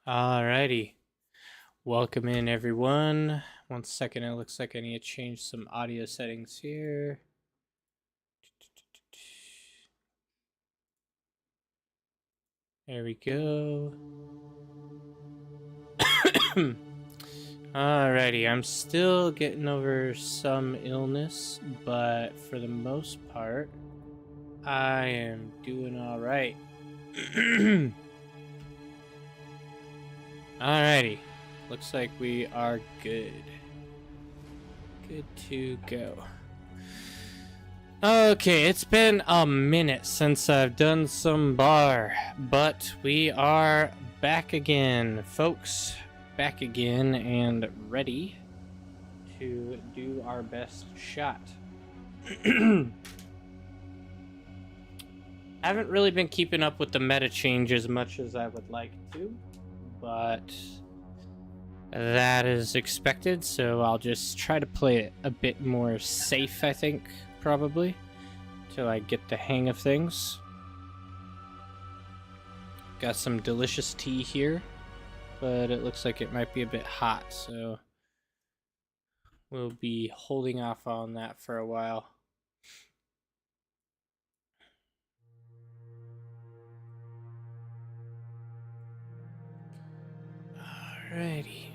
Alrighty. Welcome in, everyone. One second, it looks like I need to change some audio settings here. There we go. Alrighty, I'm still getting over some illness, but for the most part, I am doing alright. Alrighty. Looks like we are good. Good to go. Okay, it's been a minute since I've done some bar, but we are back again, folks. Back again and ready to do our best shot. I haven't really been keeping up with the meta change as much as I would like to, but that is expected, so I'll just try to play it a bit more safe, I think, probably, till I get the hang of things. Got some delicious tea here, but it looks like it might be a bit hot, so we'll be holding off on that for a while. Alrighty.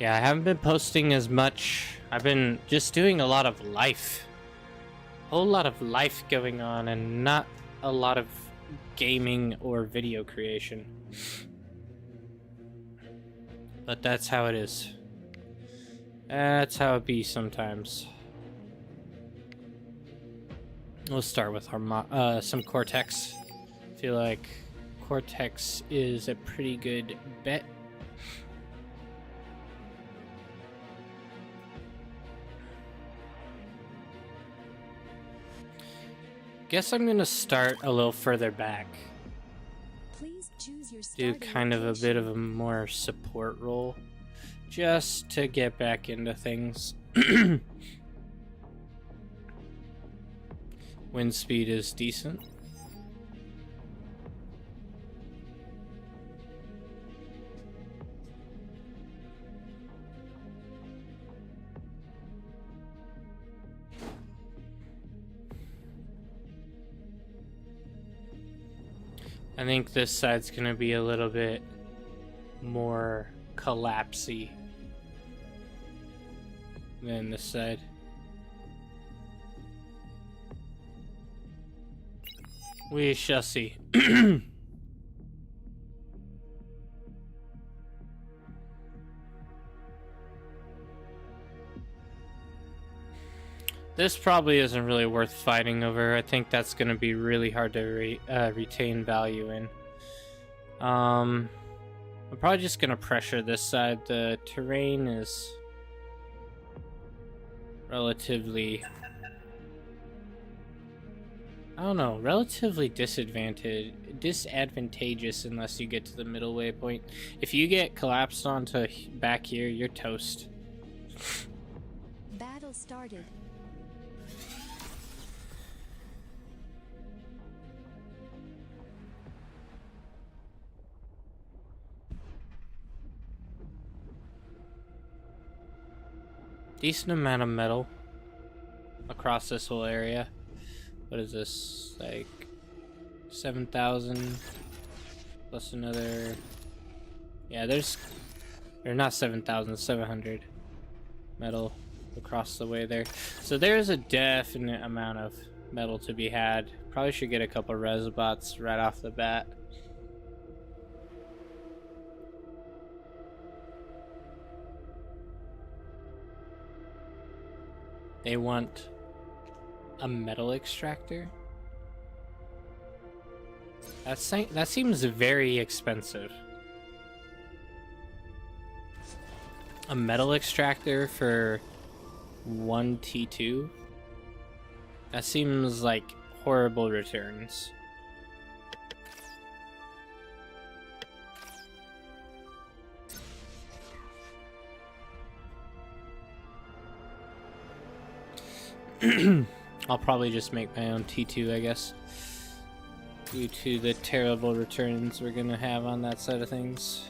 Yeah, I haven't been posting as much. I've been just doing a lot of life. A whole lot of life going on and not a lot of gaming or video creation. But that's how it is. That's how it be sometimes. We'll start with our some Cortex. I feel like Cortex is a pretty good bet. Guess I'm gonna start a little further back. Please choose your Do kind of a bit of a more support role, just to get back into things. Wind speed is decent. I think this side's gonna be a little bit more collapsy than this side. We shall see. This probably isn't really worth fighting over. I think that's going to be really hard to retain value in. I'm probably just going to pressure this side. The terrain is relatively... I don't know, relatively disadvantageous unless you get to the middle waypoint. If you get collapsed onto back here, you're toast. Battle started. Decent amount of metal across this whole area. What is this? Like 7,000 plus another. Yeah, they're not 7,000, 700 metal across the way there. So there's a definite amount of metal to be had. Probably should get a couple res bots right off the bat. They want a metal extractor? That seems very expensive. A metal extractor for 1 T2? That seems like horrible returns. I'll probably just make my own T2, I guess, due to the terrible returns we're gonna have on that side of things.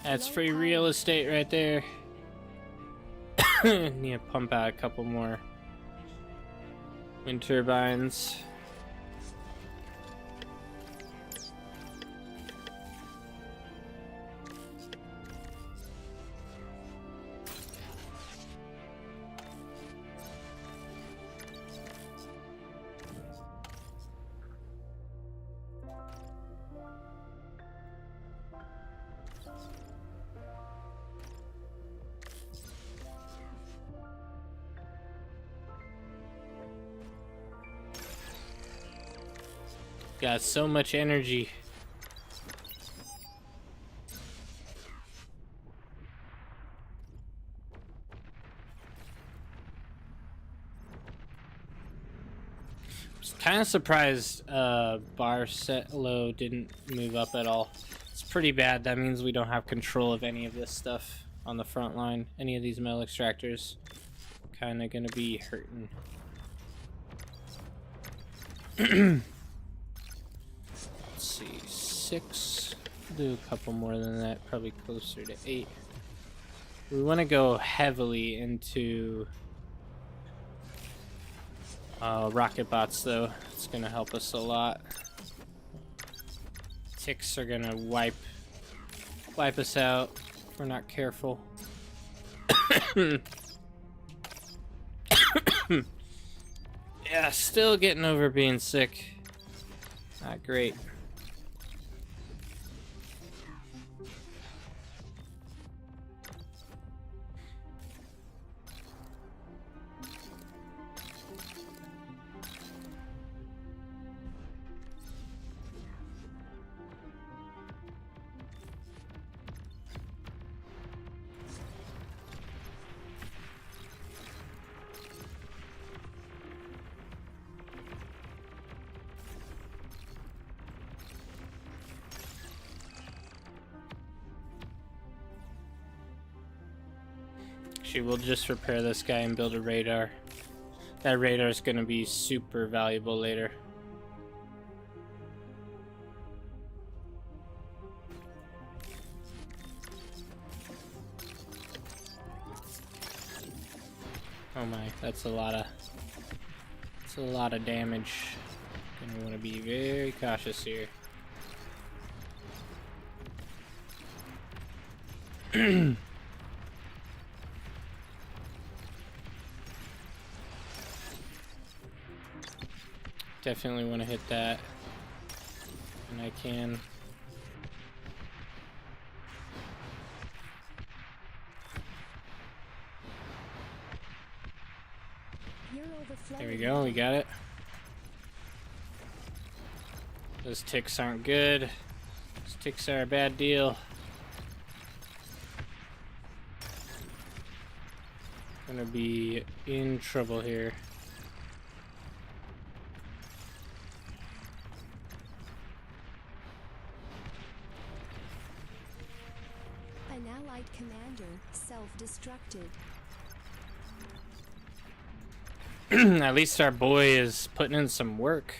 That's free real estate right there. Need to pump out a couple more wind turbines. Got so much energy. Was kind of surprised Barcelo didn't move up at all. It's pretty bad. That means we don't have control of any of this stuff on the front line. Any of these metal extractors kind of gonna be hurting. Let's see, 6. Do a couple more than that, probably closer to 8. We want to go heavily into rocket bots, though. It's gonna help us a lot. Ticks are gonna wipe us out if we're not careful. Yeah, still getting over being sick. Not great. Actually, we'll just repair this guy and build a radar. That radar is going to be super valuable later. Oh my, that's a lot of damage. Gonna want to be very cautious here. Definitely want to hit that when I can. There we go, we got it. Those ticks aren't good. Those ticks are a bad deal. Gonna be in trouble here. An allied commander self-destructed. At least our boy is putting in some work.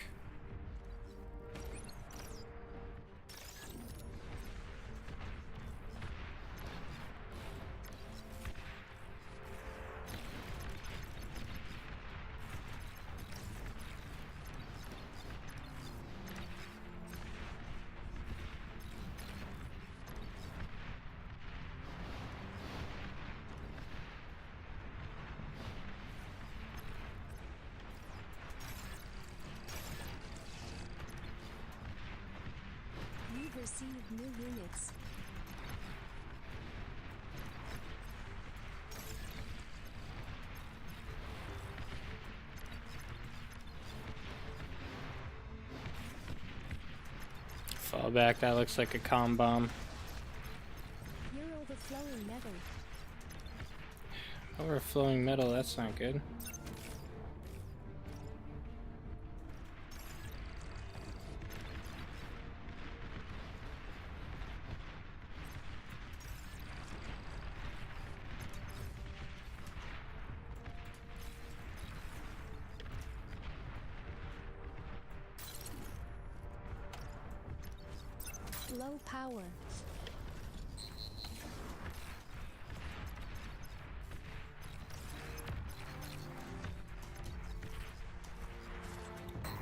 You've received new units. Fall back, that looks like a comm bomb. Overflowing metal. Overflowing metal, that's not good. Low power.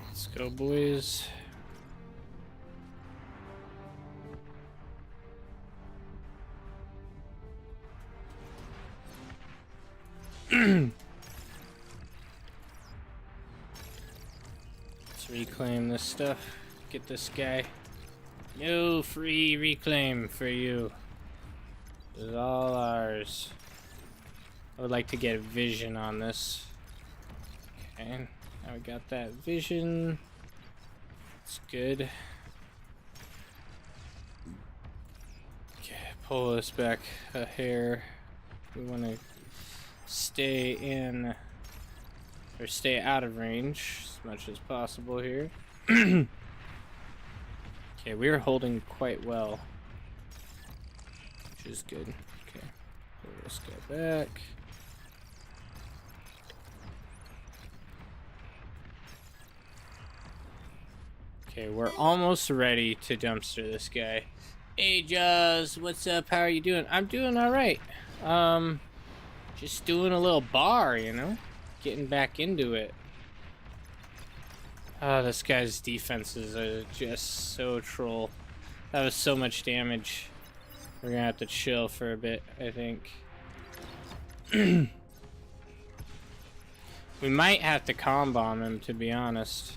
Let's go, boys. Let's reclaim this stuff. Get this guy. No free reclaim for you. This is all ours. I would like to get vision on this. Okay, now we got that vision. It's good. Okay, pull this back a hair. We want to stay in or stay out of range as much as possible here. Okay, we are holding quite well, which is good. Okay, pull this guy back. Okay, we're almost ready to dumpster this guy. Hey, Jaws, what's up? How are you doing? I'm doing all right. Just doing a little bar, you know, getting back into it. Oh, this guy's defenses are just so troll. That was so much damage. We're gonna have to chill for a bit, I think. We might have to comb bomb him, to be honest.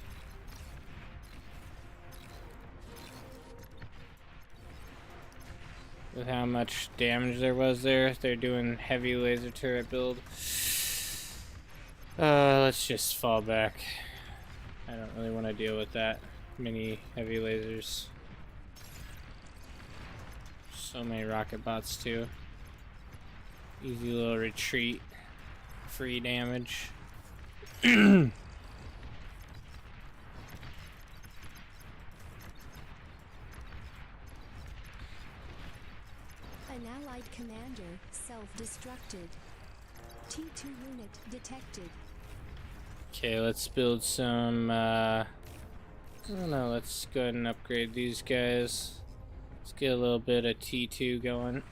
With how much damage there was there. They're doing heavy laser turret build. Let's just fall back. I don't really want to deal with that many heavy lasers. So many rocket bots too. Easy little retreat. Free damage. An allied commander self-destructed. T2 unit detected. Okay, let's build some, I don't know, let's go ahead and upgrade these guys. Let's get a little bit of T2 going.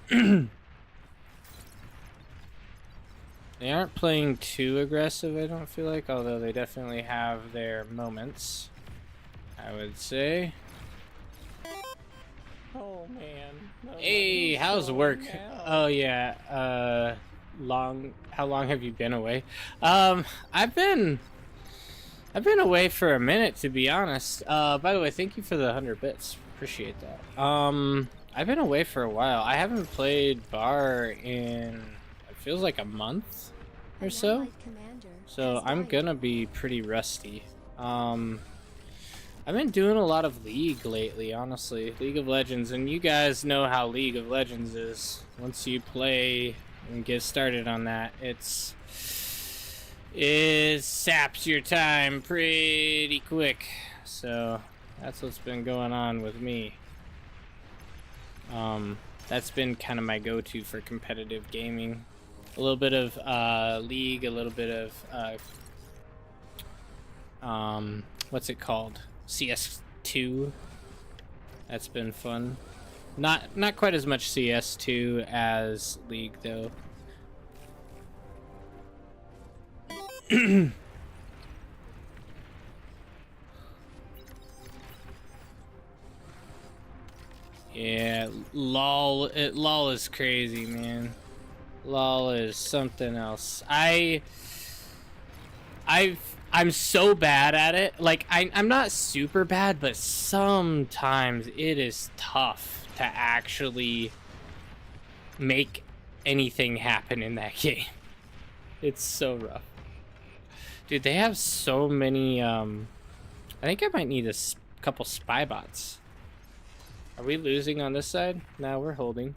They aren't playing too aggressive, I don't feel like, although they definitely have their moments, I would say. Oh, man. Hey, how's work? Oh, yeah, how long have you been away? I've been away for a minute, to be honest. By the way, thank you for the 100 bits. Appreciate that. I've been away for a while. I haven't played Bar in, it feels like a month or so. So I'm gonna be pretty rusty. I've been doing a lot of League lately, honestly. League of Legends, and you guys know how League of Legends is. Once you play and get started on that, it saps your time pretty quick. So that's what's been going on with me. That's been kind of my go-to for competitive gaming. A little bit of League, a little bit of what's it called? CS2. That's been fun. Not quite as much CS2 as League though. Yeah, LOL is crazy, man. LOL is something else. I'm so bad at it. Like, I'm not super bad, but sometimes it is tough to actually make anything happen in that game. It's so rough. Dude, they have so many, I think I might need a couple spy bots. Are we losing on this side? No, we're holding.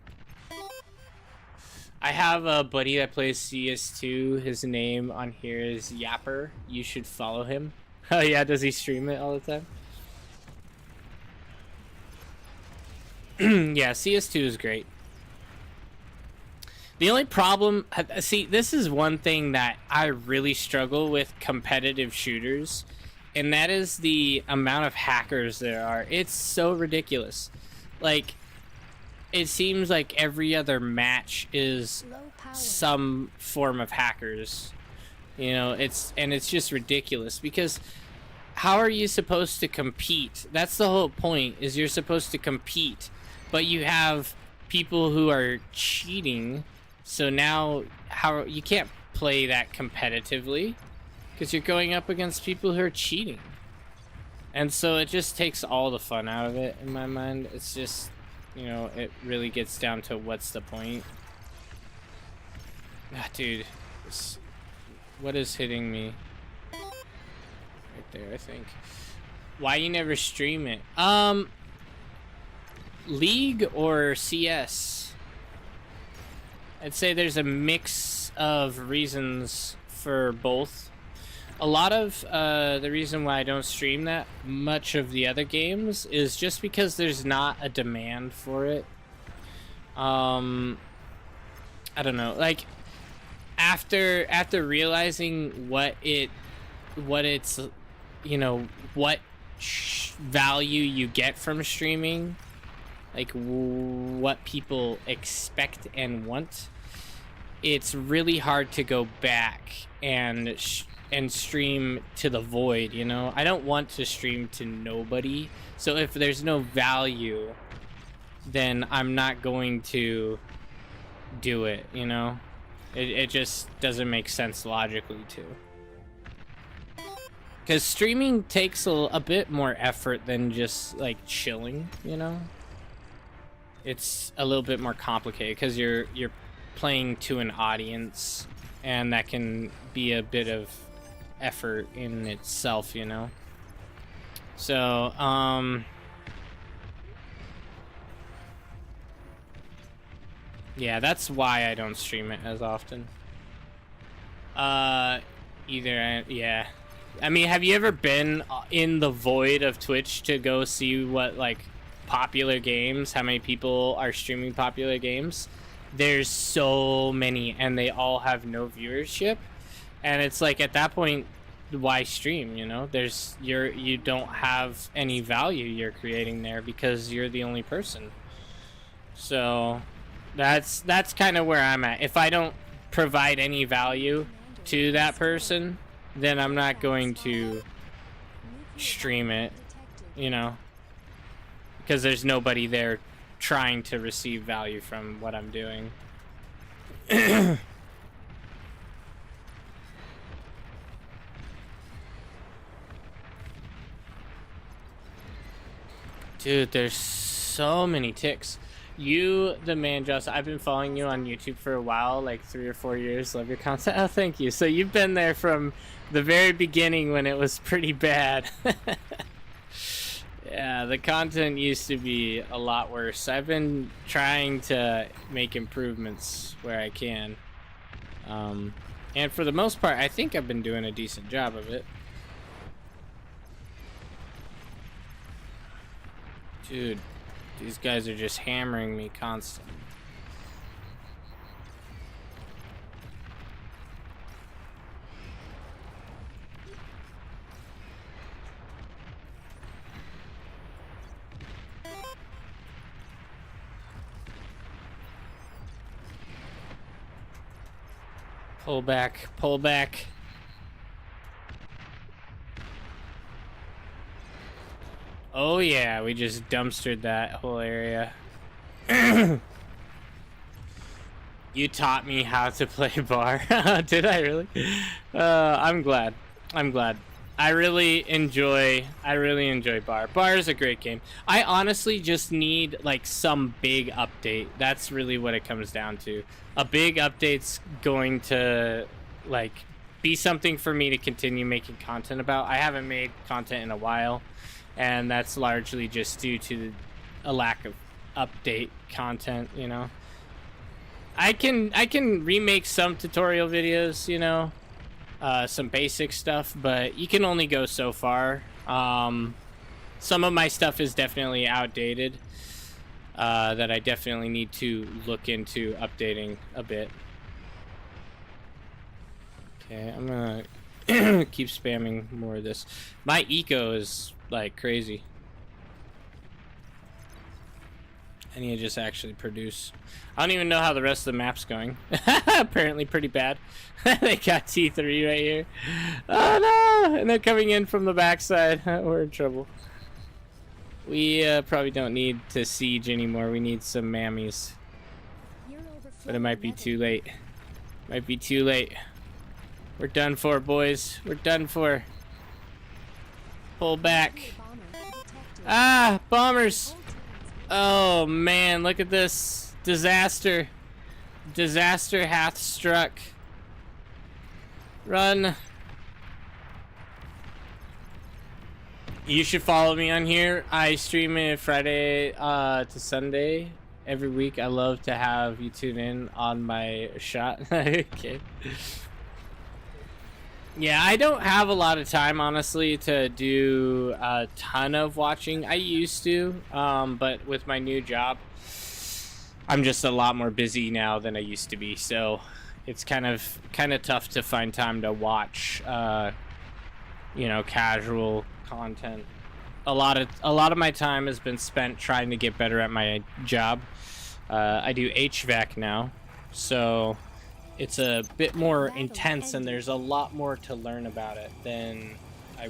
I have a buddy that plays CS2. His name on here is Yapper. You should follow him. Oh yeah, does he stream it all the time? Yeah, CS2 is great. The only problem, see, this is one thing that I really struggle with competitive shooters, and that is the amount of hackers there are. It's so ridiculous. Like, it seems like every other match is Low power. some form of hackers. You know, it's just ridiculous because how are you supposed to compete? That's the whole point, is you're supposed to compete, but you have people who are cheating. So now how you can't play that competitively because you're going up against people who are cheating. And so it just takes all the fun out of it in my mind. It's just, you know, it really gets down to what's the point. Ah, dude, what is hitting me? Right there, I think. Why you never stream it? League or CS? I'd say there's a mix of reasons for both. A lot of the reason why I don't stream that much of the other games is just because there's not a demand for it. I don't know, like after realizing what it's, you know, what value you get from streaming, like what people expect and want, it's really hard to go back and stream to the void, you know? I don't want to stream to nobody. So if there's no value, then I'm not going to do it, you know? It just doesn't make sense logically to. Because streaming takes a bit more effort than just like chilling, you know? It's a little bit more complicated because you're playing to an audience, and that can be a bit of effort in itself, you know? So, yeah, that's why I don't stream it as often. Yeah. I mean, have you ever been in the void of Twitch to go see what, like, popular games, how many people are streaming popular games? There's so many, and they all have no viewership, and it's like, at that point, why stream, you know? You don't have any value you're creating there because you're the only person. So that's kind of where I'm at. If I don't provide any value to that person, then I'm not going to stream it, you know, because there's nobody there trying to receive value from what I'm doing. Dude, there's so many ticks. You, the man, Joss, I've been following you on YouTube for a while, like 3 or 4 years. Love your content. Oh, thank you. So you've been there from the very beginning when it was pretty bad. Yeah, the content used to be a lot worse. I've been trying to make improvements where I can. And for the most part, I think I've been doing a decent job of it. Dude, these guys are just hammering me constantly. Pull back, pull back. Oh yeah, we just dumpstered that whole area. You taught me how to play bar. Did I really? I'm glad. I'm glad. I really enjoy bar. Bar is a great game. I honestly just need like some big update. That's really what it comes down to. A big update's going to like be something for me to continue making content about. I haven't made content in a while, and that's largely just due to a lack of update content, you know. I can remake some tutorial videos, you know, some basic stuff, but you can only go so far. Some of my stuff is definitely outdated, that I definitely need to look into updating a bit. Okay, I'm gonna keep spamming more of this. My eco is like crazy. I need to just actually produce. I don't even know how the rest of the map's going. Apparently pretty bad. They got T3 right here. Oh no! And they're coming in from the backside. We're in trouble. We probably don't need to siege anymore. We need some mammies. But it might be too late. Might be too late. We're done for, boys. We're done for. Pull back. Ah, bombers. Oh man, look at this. Disaster. Disaster hath struck. Run. You should follow me on here. I stream it Friday to Sunday every week. I love to have you tune in on my shot. Okay. Yeah, I don't have a lot of time, honestly, to do a ton of watching. I used to, but with my new job, I'm just a lot more busy now than I used to be. So it's kind of tough to find time to watch, you know, casual content. A lot of my time has been spent trying to get better at my job. I do HVAC now, so it's a bit more intense, and there's a lot more to learn about it than I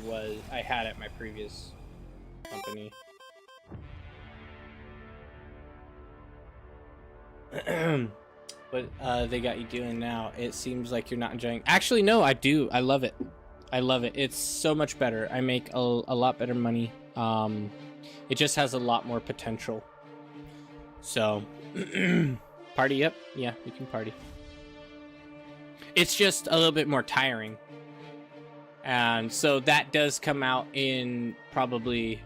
had at my previous company. What they got you doing now? It seems like you're not enjoying. Actually, no, I do. I love it. I love it. It's so much better. I make a lot better money. It just has a lot more potential. So, party up. Yeah, we can party. It's just a little bit more tiring. And so that does come out in probably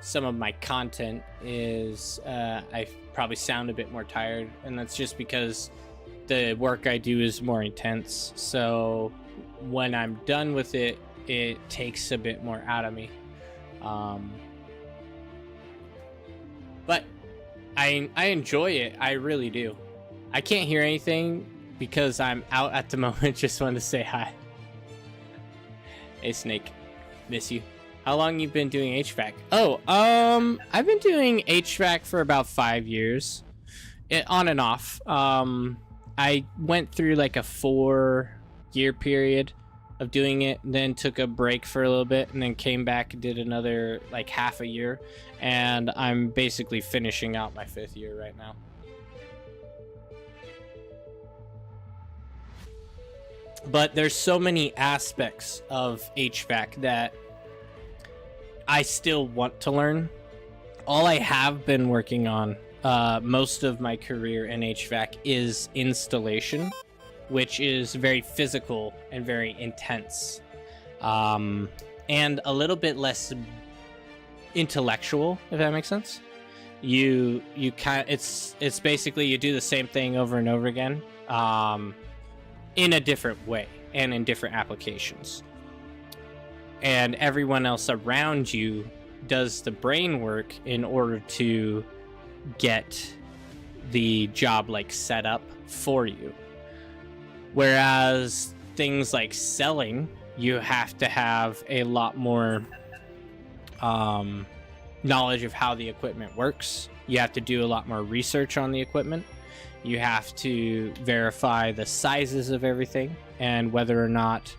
some of my content is I probably sound a bit more tired, and that's just because the work I do is more intense. So when I'm done with it, it takes a bit more out of me. But I enjoy it. I really do. I can't hear anything because I'm out at the moment. Just wanted to say hi. Hey Snake, miss you. How long you been doing HVAC? Oh, I've been doing HVAC for about 5 years, on and off. I went through like a 4-year period of doing it, then took a break for a little bit, and then came back and did another like half a year, and I'm basically finishing out my 5th year right now. But there's so many aspects of HVAC that I still want to learn. All I have been working on most of my career in HVAC is installation, which is very physical and very intense, and a little bit less intellectual, if that makes sense. It's basically you do the same thing over and over again, in a different way and in different applications. And everyone else around you does the brain work in order to get the job like set up for you. Whereas things like selling, you have to have a lot more knowledge of how the equipment works. You have to do a lot more research on the equipment. You have to verify the sizes of everything and whether or not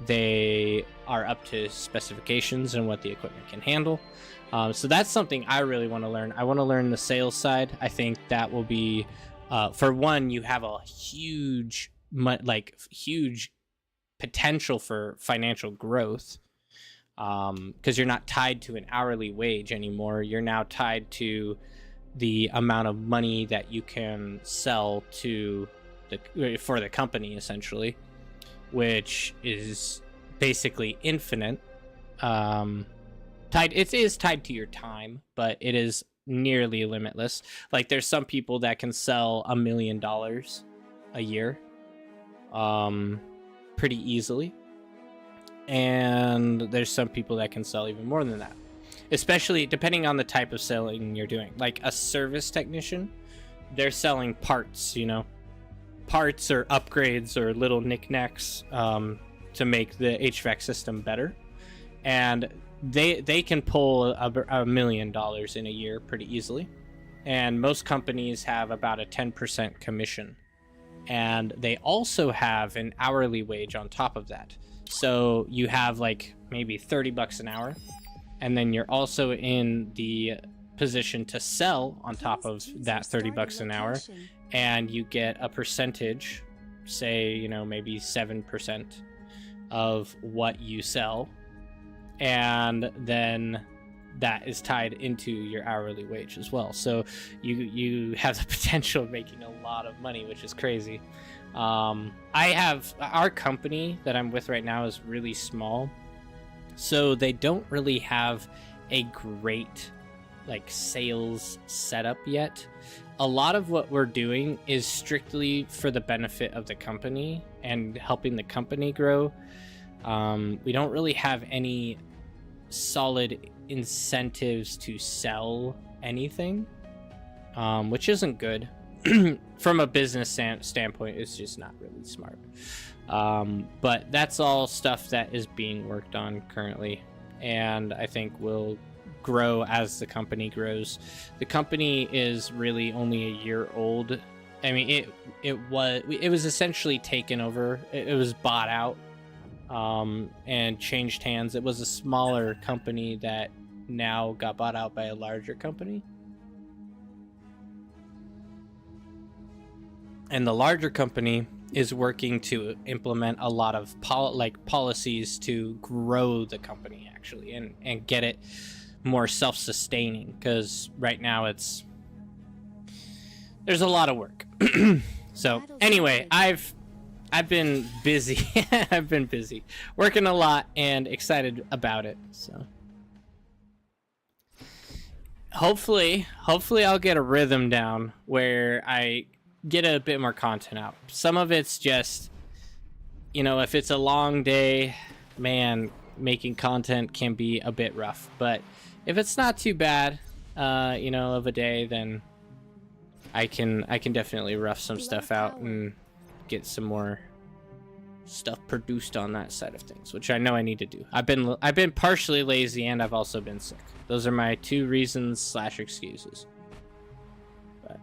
they are up to specifications and what the equipment can handle. So that's something I really want to learn. I want to learn the sales side. I think that will be, for one, you have a huge potential for financial growth, because you're not tied to an hourly wage anymore. You're now tied to the amount of money that you can sell to for the company, essentially, which is basically infinite. It is tied to your time, but it is nearly limitless. Like there's some people that can sell $1 million a year, pretty easily. And there's some people that can sell even more than that, especially depending on the type of selling you're doing. Like a service technician, they're selling parts, you know, parts or upgrades or little knickknacks to make the HVAC system better. And they can pull $1 million in a year pretty easily. And most companies have about a 10% commission. And they also have an hourly wage on top of that. So you have like maybe $30 an hour. And then you're also in the position to sell on top of that $30 an hour. And you get a percentage, say, you know, maybe 7% of what you sell. And then that is tied into your hourly wage as well. So you have the potential of making a lot of money, which is crazy. Our company that I'm with right now is really small, so they don't really have a great like sales setup yet. A lot of what we're doing is strictly for the benefit of the company and helping the company grow. We don't really have any solid incentives to sell anything, which isn't good. From a business standpoint, it's just not really smart. But that's all stuff that is being worked on currently, and I think will grow as the company grows. The company is really only a year old. I mean, it was essentially taken over. It was bought out and changed hands. It was a smaller company that now got bought out by a larger company. And the larger company is working to implement a lot of policies to grow the company actually and get it more self-sustaining, because right now there's a lot of work. So anyway, I've been busy. I've been busy working a lot and excited about it. So hopefully I'll get a rhythm down where I get a bit more content out. Some of it's just, you know, if it's a long day, man, making content can be a bit rough. But if it's not too bad, you know, of a day, then I can definitely rough some stuff out and get some more stuff produced on that side of things, which I know I need to do. I've been partially lazy, and I've also been sick. Those are my two reasons / excuses. But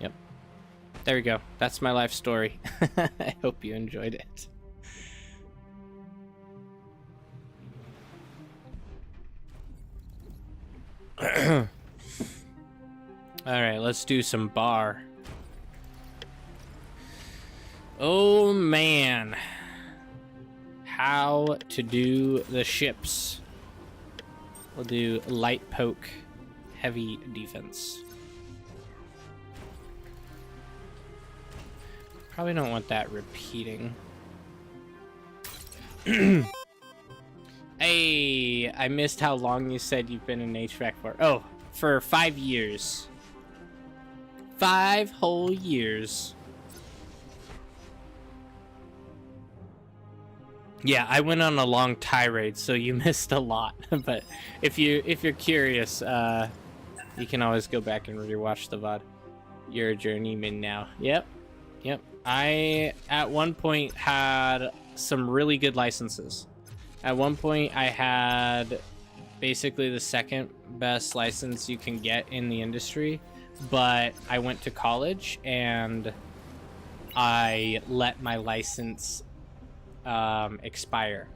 yep, there we go. That's my life story. I hope you enjoyed it. All right, let's do some bar. Oh man, how to do the ships. We'll do light poke, heavy defense. Probably don't want that repeating. Hey, I missed how long you said you've been in HVAC for. Oh, for 5 years. 5 whole years. Yeah, I went on a long tirade, so you missed a lot. But if you're curious, you can always go back and rewatch the VOD. You're a journeyman now. Yep. I at one point had some really good licenses. At one point, I had basically the second best license you can get in the industry, but I went to college and I let my license expire,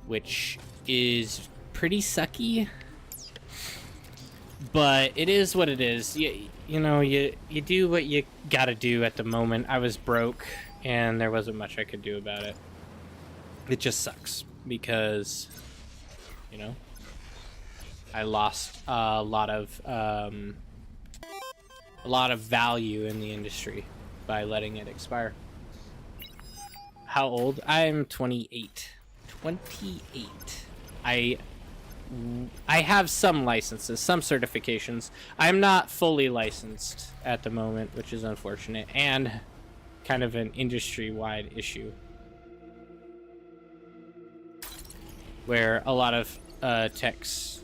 which is pretty sucky, but it is what it is. You know, you do what you gotta do at the moment. I was broke and there wasn't much I could do about it. It just sucks because, you know, I lost a lot of value in the industry by letting it expire. How old? I'm 28. 28. I have some licenses, some certifications. I'm not fully licensed at the moment, which is unfortunate and kind of an industry-wide issue where a lot of techs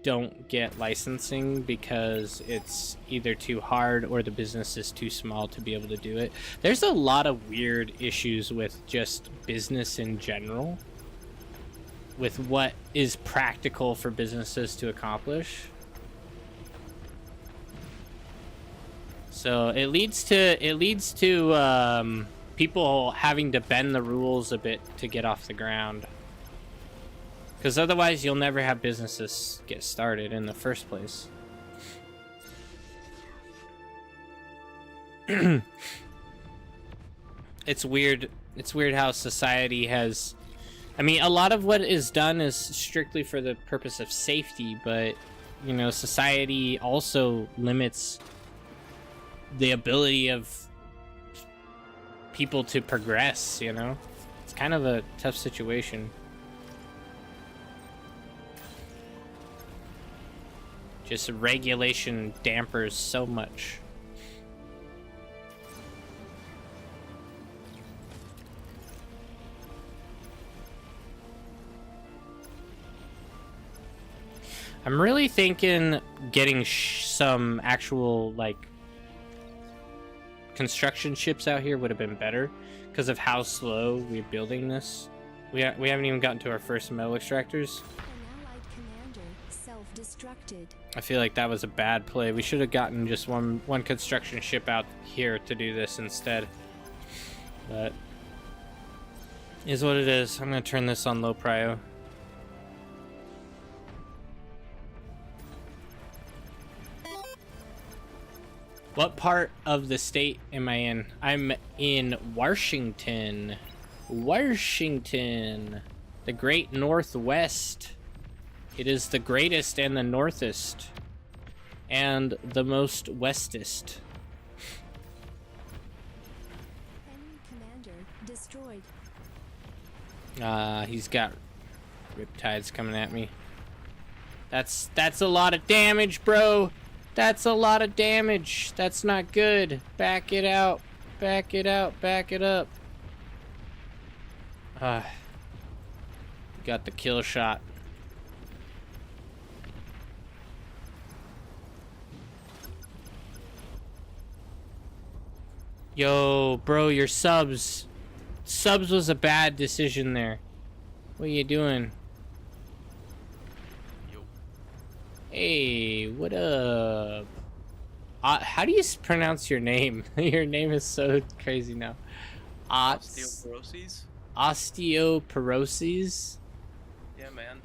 don't get licensing because it's either too hard or the business is too small to be able to do it. There's a lot of weird issues with just business in general, with what is practical for businesses to accomplish. So it leads to people having to bend the rules a bit to get off the ground. Because otherwise you'll never have businesses get started in the first place. It's weird how society has... I mean, a lot of what is done is strictly for the purpose of safety, but, you know, society also limits the ability of people to progress, you know? It's kind of a tough situation. Just regulation dampers so much. I'm really thinking getting some actual, like, construction ships out here would have been better because of how slow we're building this. We haven't even gotten to our first metal extractors. An allied commander self-destructed. I feel like that was a bad play. We should have gotten just one construction ship out here to do this instead. But is what it is. I'm gonna turn this on low prio. What part of the state am I in? I'm in Washington. Washington. The Great Northwest. It is the greatest and the northest. And the most westest. Enemy commander destroyed. He's got riptides coming at me. That's a lot of damage, bro. That's a lot of damage. That's not good. Back it out. Back it out. Back it up. Got the kill shot. Yo, bro, your subs. Subs was a bad decision there. What are you doing? Hey, what up? How do you pronounce your name? Your name is so crazy now. Osteoporosis? Osteoporosis? Yeah, man.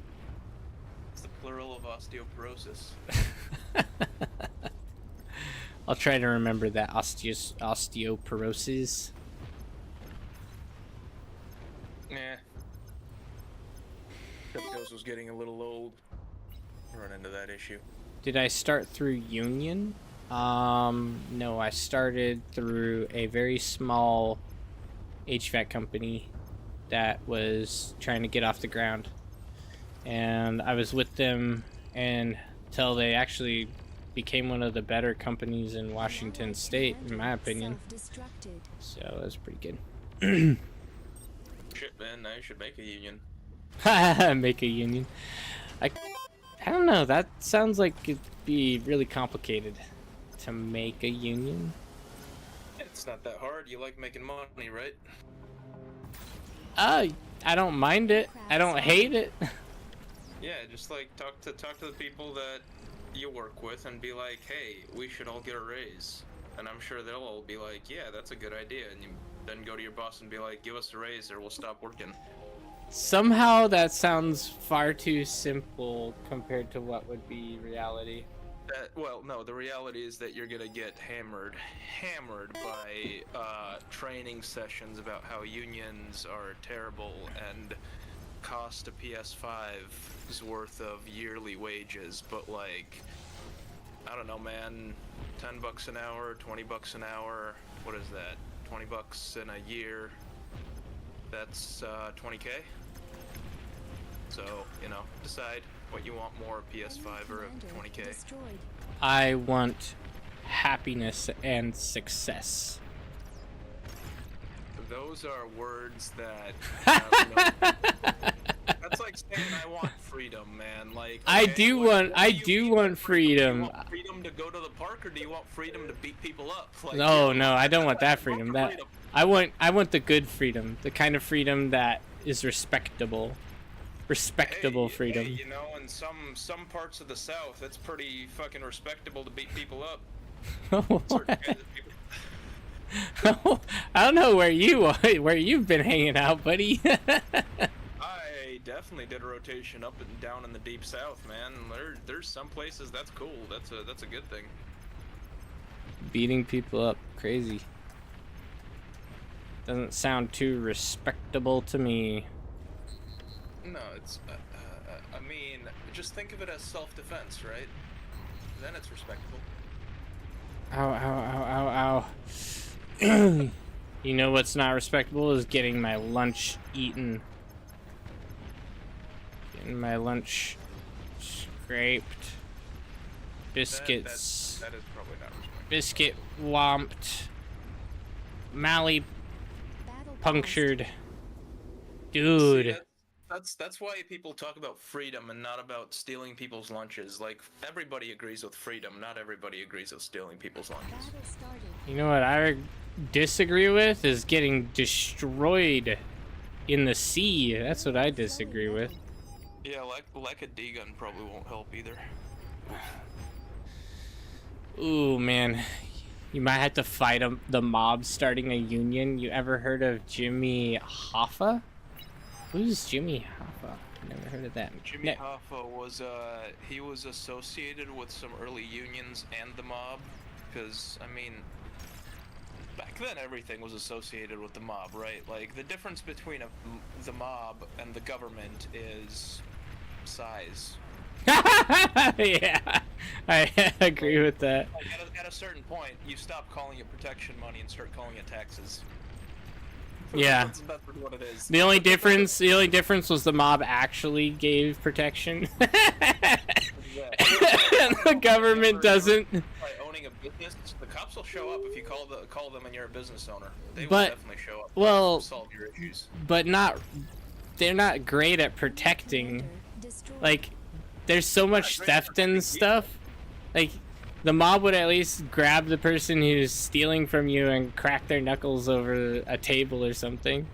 It's the plural of osteoporosis. I'll try to remember that. Osteoporosis. Yeah. Cryptos was getting a little old. Run into that issue. Did I start through Union? No, I started through a very small HVAC company that was trying to get off the ground. And I was with them until they actually became one of the better companies in Washington State, in my opinion. So that was pretty good. Shit, man, now you should make a union. Make a union. I don't know, that sounds like it'd be really complicated to make a union. It's not that hard. You like making money, right? I don't mind it. I don't hate it. Yeah, just like talk to the people that you work with and be like, hey, we should all get a raise. And I'm sure they'll all be like, yeah, that's a good idea. And you then go to your boss and be like, give us a raise or we'll stop working. Somehow that sounds far too simple compared to what would be reality. Well, no, the reality is that you're gonna get hammered by training sessions about how unions are terrible and cost a PS5's worth of yearly wages, but like, I don't know, man, $10 an hour, $20 an hour, what is that? $20 in a year, that's 20K. So, you know, decide. What you want more, a PS5 or a Commander 20K? destroyed. I want happiness and success. Those are words that have no... That's like saying I want freedom, man. Like I okay, do what want- I you do mean want by freedom. Do you want freedom to go to the park, or do you want freedom to beat people up? Like, No, you no, know, I don't want that that's freedom. not That I want the good freedom, the kind of freedom that is respectable. Respectable Hey, freedom. hey, you know, in some parts of the South, it's pretty fucking respectable to beat people up. Certain kinds of people. I don't know where you've been hanging out, buddy. I definitely did a rotation up and down in the deep South, man. There's some places that's cool. That's a good thing. Beating people up, crazy. Doesn't sound too respectable to me. No, it's. I mean, just think of it as self-defense, right? Then it's respectable. Ow, ow, ow, ow, ow. You know what's not respectable is getting my lunch eaten. Getting my lunch scraped. Biscuits. That is probably not respectable. Biscuit womped. Mally Battle punctured. See, Dude. that's why people talk about freedom and not about stealing people's lunches. Like, everybody agrees with freedom, not everybody agrees with stealing people's lunches. Battle started. You know what I disagree with is getting destroyed in the sea. That's what I disagree with. Yeah, like a D-gun probably won't help either. Ooh, man. You might have to fight the mob starting a union. You ever heard of Jimmy Hoffa? Who's Jimmy Hoffa? Never heard of that. Jimmy Hoffa was he was associated with some early unions and the mob, because I mean, back then everything was associated with the mob, right? Like, the difference between the mob and the government is size. Yeah, I agree with that. Like, at a certain point, you stop calling it protection money and start calling it taxes. Yeah. That's what it is. The only difference was the mob actually gave protection. The government doesn't. By owning a business, the cops will show up if you call them and you're a business owner. They will But- definitely show up. well- to solve your issues. But they're not great at protecting. Commander destroyed. Like, there's so much great at theft and protecting stuff. Like, the mob would at least grab the person who's stealing from you and crack their knuckles over a table or something.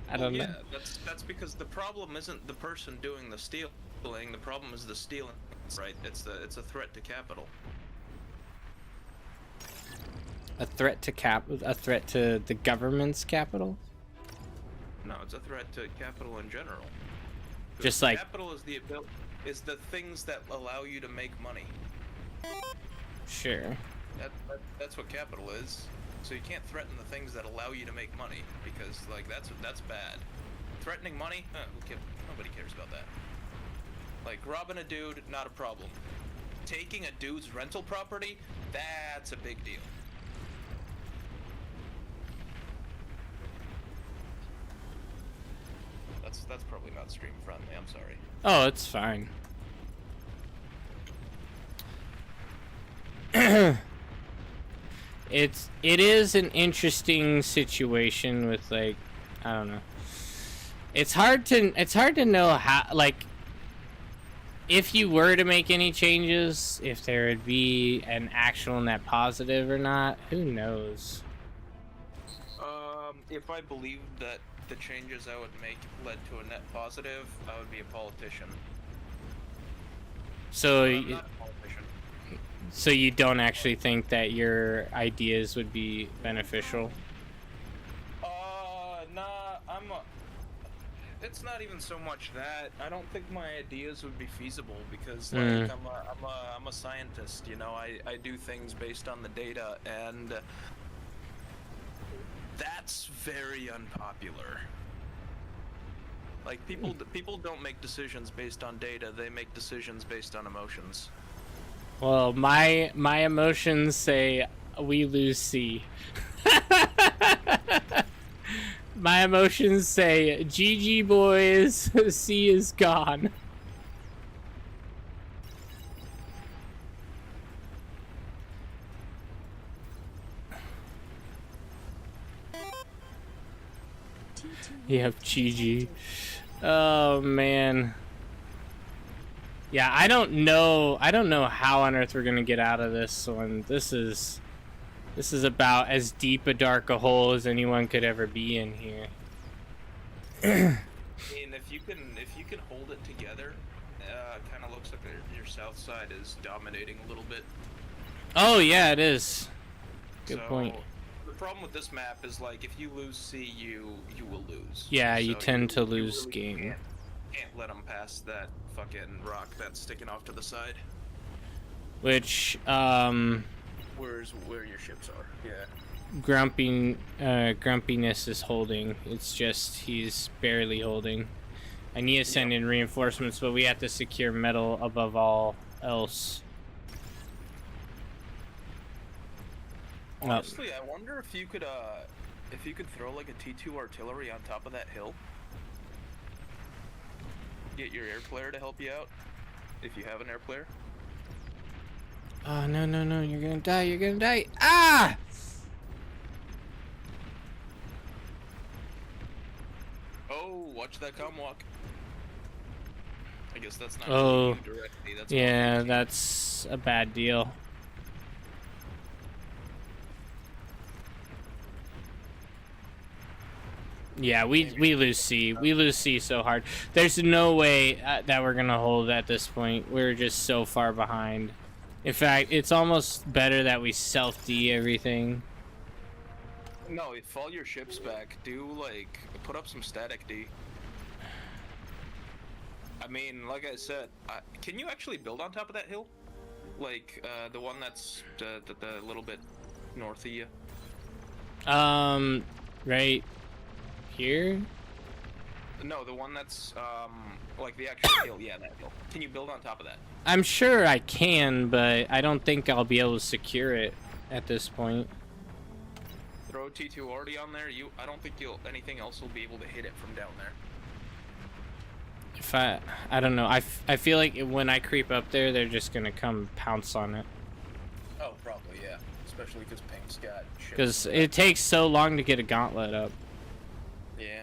I don't know. Yeah, that's because the problem isn't the person doing the stealing. The problem is the stealing, right? It's a threat to capital. A threat to the government's capital? No, it's a threat to capital in general. Just like- capital is the things that allow you to make money. Sure. That's what capital is. So you can't threaten the things that allow you to make money, because like that's bad. Threatening money? Nobody cares about that. Like, robbing a dude, not a problem. Taking a dude's rental property, that's a big deal. That's probably not stream friendly. I'm sorry. Oh, it's fine. It is an interesting situation with, like, I don't know. It's hard to know how, like, if you were to make any changes, if there would be an actual net positive or not. Who knows? If I believed that the changes I would make led to a net positive, I would be a politician. So But I'm not a politician. So you don't actually think that your ideas would be beneficial? It's not even so much that. I don't think my ideas would be feasible, because Mm. like I'm a scientist, you know. I do things based on the data, and that's very unpopular. Like, people don't make decisions based on data, they make decisions based on emotions. Well, my emotions say we lose C. My emotions say GG boys, C is gone. T2 Yep, GG. Oh man. Yeah, I don't know how on earth we're gonna get out of this one. This is about as deep a dark a hole as anyone could ever be in here. I mean, if you can hold it together, kind of looks like your south side is dominating a little bit. Oh yeah, it is. Good So, point. The problem with this map is like if you lose C, you will lose. Yeah, you So tend to you lose really game. Can't let them pass that fucking rock that's sticking off to the side. Which Where your ships are. Yeah. grumpiness is holding. It's just he's barely holding. I need to send in reinforcements, but we have to secure metal above all else. Honestly, I wonder if you could throw like a T2 artillery on top of that hill. Get your air player to help you out, if you have an air player. Oh no, you're gonna die, Ah! Oh, watch that comm walk. I guess that's not Oh, you directly. That's yeah, that's a bad deal. Yeah, we lose C. We lose C so hard. There's no way that we're gonna hold at this point. We're just so far behind. In fact, it's almost better that we self-D everything. No, fall your ships back. Put up some static D. I mean, like I said, can you actually build on top of that hill? Like, the one that's the little bit north of you? Right here? No, the one that's, like the actual hill. Yeah, that hill. Can you build on top of that? I'm sure I can, but I don't think I'll be able to secure it at this point. Throw T2 already on there. I don't think anything else will be able to hit it from down there. If I don't know. I feel like when I creep up there, they're just gonna come pounce on it. Oh, probably, yeah. Especially because Pink's got ships. Because it takes so long to get a gauntlet up. Yeah.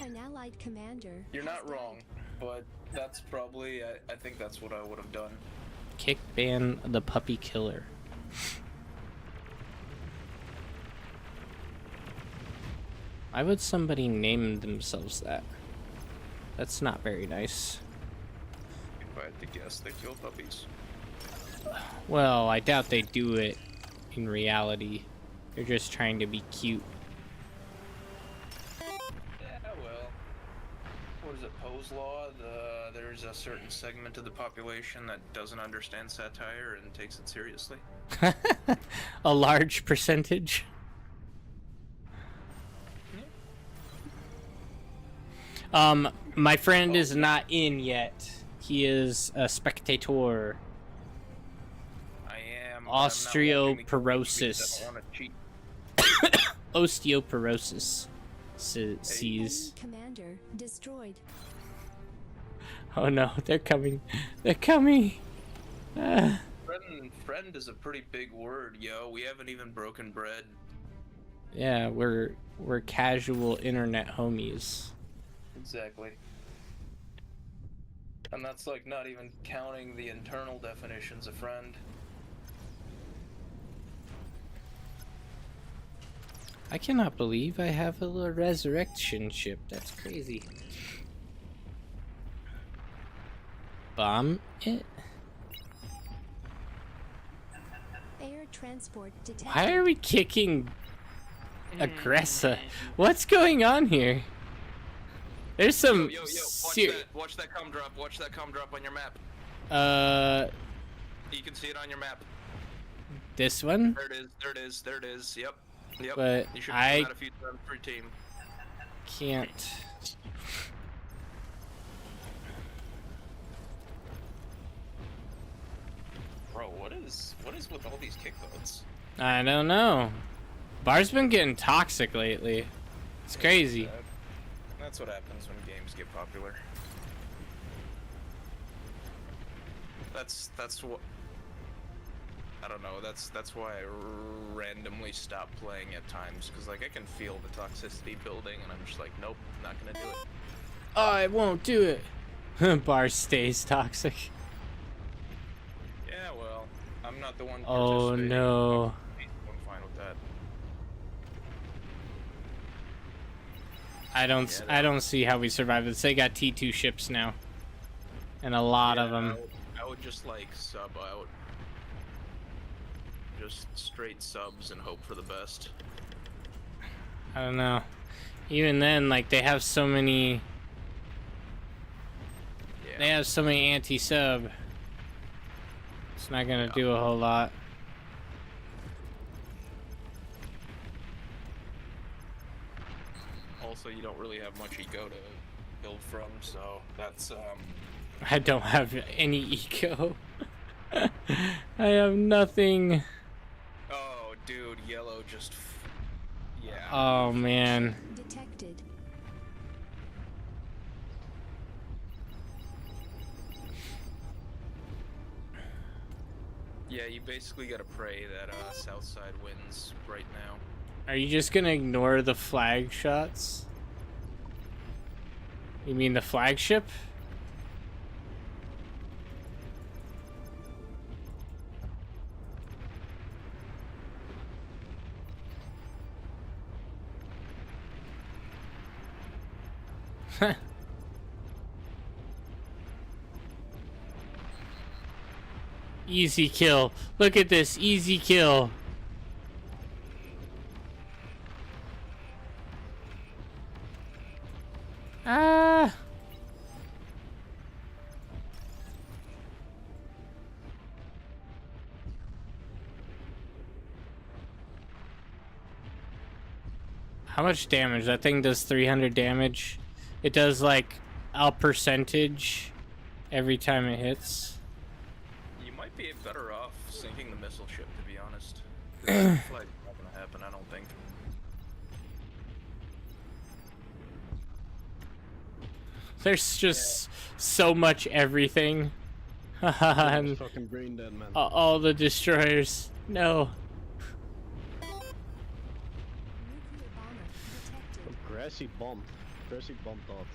An allied commander. You're has not died. wrong, but that's probably, I think that's what I would have done. Kick ban the puppy killer. Why would somebody name themselves that? That's not very nice. If I had to guess, they kill puppies. Well, I doubt they do it in reality. They're just trying to be cute. Yeah, well, what is it, Poe's Law? There's a certain segment of the population that doesn't understand satire and takes it seriously. A large percentage. My friend is not in yet. He is a spectator. I am. but I'm not watching because I don't wanna cheat. Osteoporosis. Sees. Commander destroyed. Oh no, they're coming. They're coming. Friend is a pretty big word, yo. We haven't even broken bread. Yeah, we're casual internet homies. Exactly. And that's like not even counting the internal definitions of friend. I cannot believe I have a little resurrection ship. That's crazy. Bomb it? Air transport detected. Why are we kicking Aggressa? What's going on here? There's some Yo, watch that comm drop. Watch that comm drop on your map. You can see it on your map. This one? There it is. Yep. But you should have I that a few times per team. can't. Bro, what is with all these kick votes? I don't know. Bar's been getting toxic lately. It's crazy. That's what happens when games get popular. That's what. I don't know. That's why I randomly stop playing at times, because like I can feel the toxicity building, and I'm just like, nope, not gonna do it. I won't do it. Bar stays toxic. Yeah, well, I'm not the one. Oh participating. no. I'm fine with that. I don't see how we survive this. They got T2 ships now. And a lot of them. I would just like sub out. Just straight subs and hope for the best. I don't know. Even then, like, they have so many... Yeah. They have so many anti-sub. It's not gonna do a whole lot. Also, you don't really have much eco to build from, so that's I don't have any eco. I have nothing. Oh, dude, yellow just. Yeah. Oh man. Detected. Yeah, you basically gotta pray that Southside wins right now. Are you just gonna ignore the flag shots? You mean the flagship? Easy kill. Look at this, easy kill. Ah. How much damage? That thing does 300 damage. It does like a percentage every time it hits. You might be better off sinking the missile ship, to be honest. 'Cause that flight's not gonna happen, I don't think. There's just so much everything. And fucking brain dead, man. all the destroyers. No. Nuclear bomber detected. Grassy bomb. Grassy bomb thought.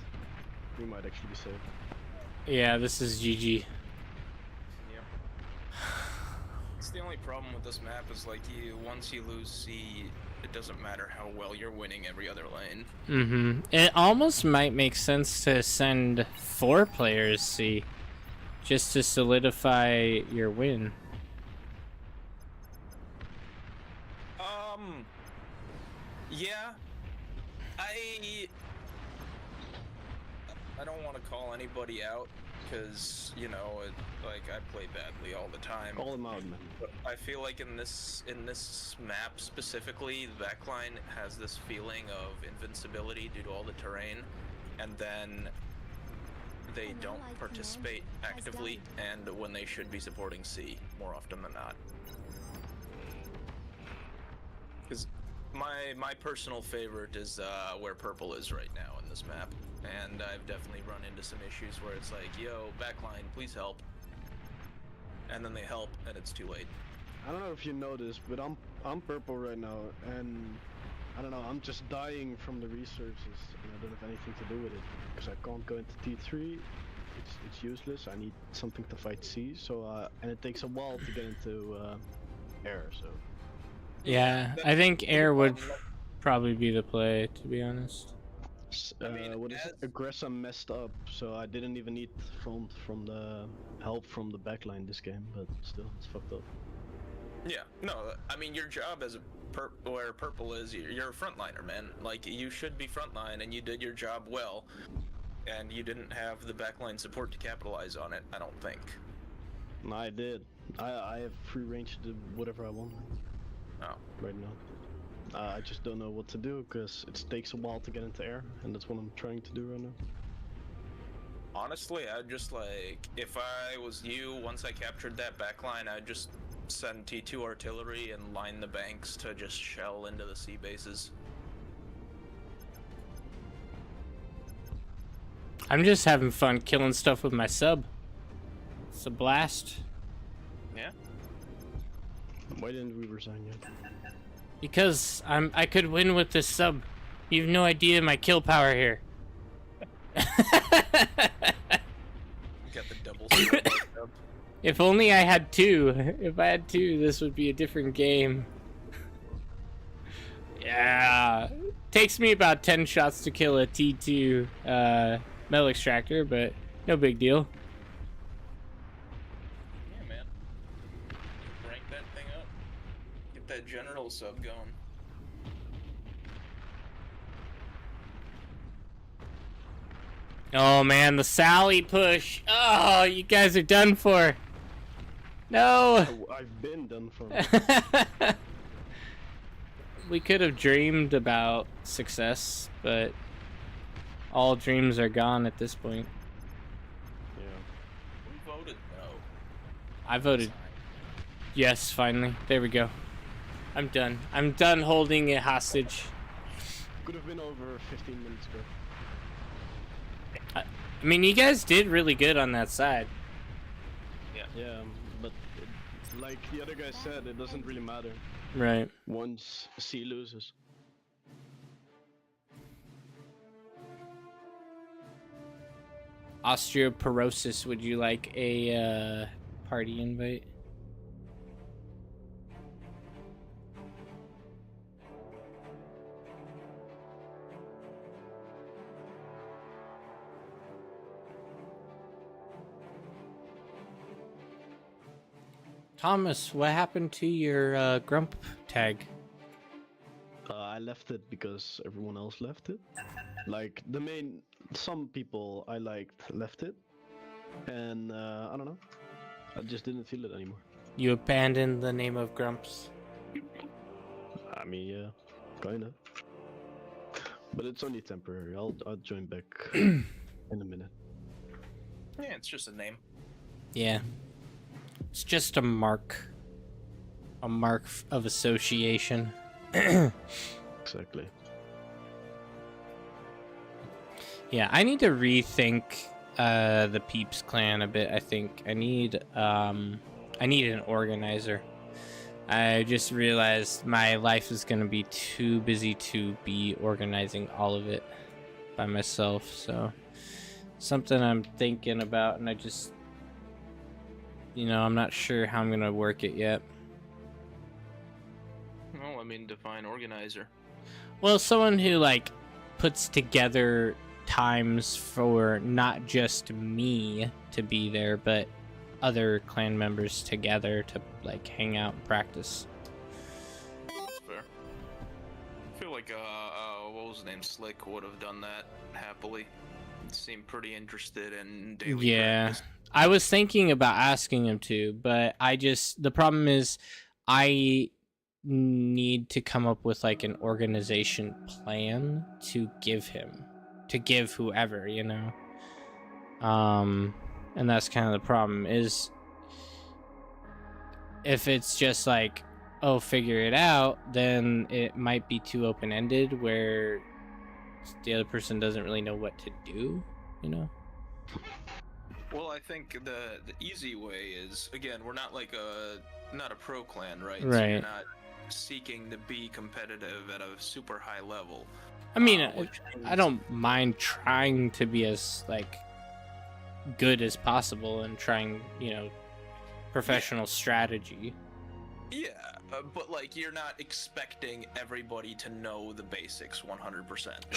We might actually be safe. Yeah, this is GG. Yep. It's the only problem with this map is like once you lose C, it doesn't matter how well you're winning every other lane. Mm-hmm. It almost might make sense to send 4 players C, just to solidify your win. Yeah. I don't want to call anybody out because like I play badly all the time. Call him out, man. But I feel like in this map specifically, the backline has this feeling of invincibility due to all the terrain, and then they An don't allied participate command has actively, and when they should be supporting C more often than not. Because my personal favorite is where purple is right now in this map, and I've definitely run into some issues where it's like, yo, backline, please help, and then they help, and it's too late. I don't know if you know this, but I'm purple right now, and I don't know. I'm just dying from the resources, and I don't have anything to do with it because I can't go into T3. It's useless. I need something to fight C. So and it takes a while to get into air. So. Yeah, I think air would probably be the play, to be honest. What is it? Aggressor messed up, so I didn't even need from the help from the backline this game, but still, it's fucked up. Yeah, no, I mean, your job as where purple is, you're a frontliner, man. Like, you should be frontline, and you did your job well, and you didn't have the backline support to capitalize on it, I don't think. No, I did. I have free range to do whatever I want Oh. right now. I just don't know what to do because it takes a while to get into air, and that's what I'm trying to do right now. Honestly, I'd just like, if I was you, once I captured that backline, I'd just send T2 artillery and line the banks to just shell into the sea bases. I'm just having fun killing stuff with my sub. It's a blast. Yeah. Why didn't we resign yet? Because I could win with this sub. You have no idea my kill power here. You got the double sub. If only I had two. If I had two, this would be a different game. Yeah. Takes me about 10 shots to kill a T2 metal extractor, but no big deal. Yeah, man. Rank that thing up. Get that general sub going. Oh man, the Sally push. Oh, you guys are done for. No. I've been done for. We could have dreamed about success, but all dreams are gone at this point. Yeah. Who voted no? I voted yes, finally. There we go. I'm done. I'm done holding it hostage. Could have been over 15 minutes ago. I mean, you guys did really good on that side. Yeah, but like the other guy said, it doesn't really matter Right. once C loses. Osteoporosis, would you like a party invite? Thomas, what happened to your grump tag? I left it because everyone else left it. Like some people I liked left it, and I don't know. I just didn't feel it anymore. You abandoned the name of Grumps. I mean, yeah, kinda. But it's only temporary. I'll join back in a minute. Yeah, it's just a name. Yeah. It's just a mark. A mark of association. Exactly. Yeah, I need to rethink the Peeps clan a bit, I think. I need an organizer. I just realized my life is gonna be too busy to be organizing all of it by myself, so something I'm thinking about, and I just, I'm not sure how I'm gonna work it yet. Well, I mean, define organizer. Well, someone who puts together times for not just me to be there, but other clan members together to hang out and practice. That's fair. I feel like what was his name? Slick would have done that happily. Seemed pretty interested in daily practice. I was thinking about asking him to, but the problem is I need to come up with an organization plan to give whoever, and that's kind of the problem, is if it's just figure it out, then it might be too open-ended where the other person doesn't really know what to do, Well, I think the easy way is, again, we're not not a pro clan, right? So Right. you're not seeking to be competitive at a super high level. I mean, Which I means- don't mind trying to be as good as possible and trying, professional strategy. Yeah, but you're not expecting everybody to know the basics 100%. right?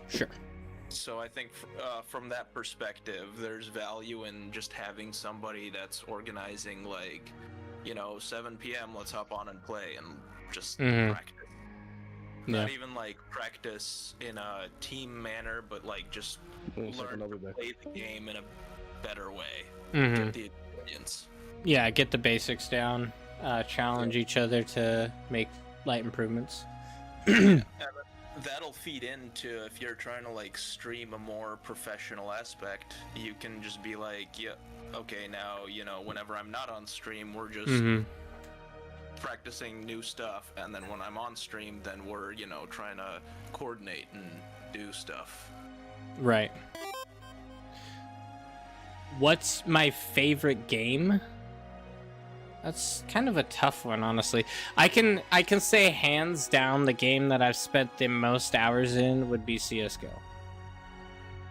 Sure. So I think from that perspective, there's value in just having somebody that's organizing 7 p.m. let's hop on and play and just Mhm. practice. Yeah. Not even practice in a team manner, but just One second, learn I'll to be back. play the game in a better way. hmm Get the experience. Yeah, get the basics down, challenge each other to make light improvements. And that'll feed into, if you're trying to stream a more professional aspect, you can just be yeah, okay, now whenever I'm not on stream, we're just hmm practicing new stuff, and then when I'm on stream, then we're trying to coordinate and do stuff. Right. What's my favorite game? That's kind of a tough one, honestly. I can say hands down the game that I've spent the most hours in would be CS:GO.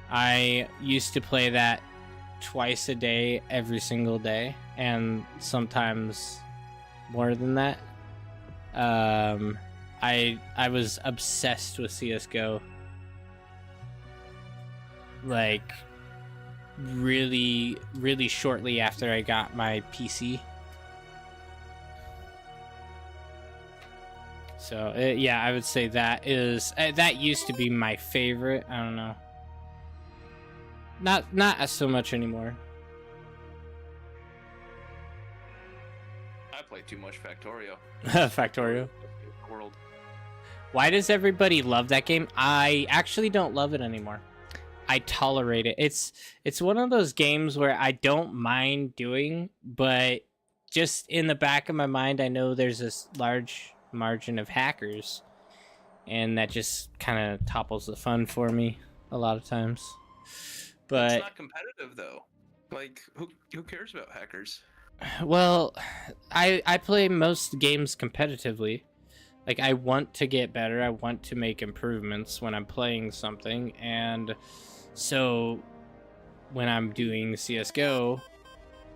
I used to play that twice a day, every single day, and sometimes more than that. I was obsessed with CS:GO. Like really, really shortly after I got my PC. So yeah, I would say that used to be my favorite. I don't know. Not so much anymore. I play too much Factorio. Factorio. World. Why does everybody love that game? I actually don't love it anymore. I tolerate it. It's one of those games where I don't mind doing, but just in the back of my mind, I know there's this large margin of hackers, and that just kind of topples the fun for me a lot of times. But it's not competitive though. Like who cares about hackers? well, I play most games competitively. Like, I want to get better. I want to make improvements when I'm playing something, and so when I'm doing CS:GO,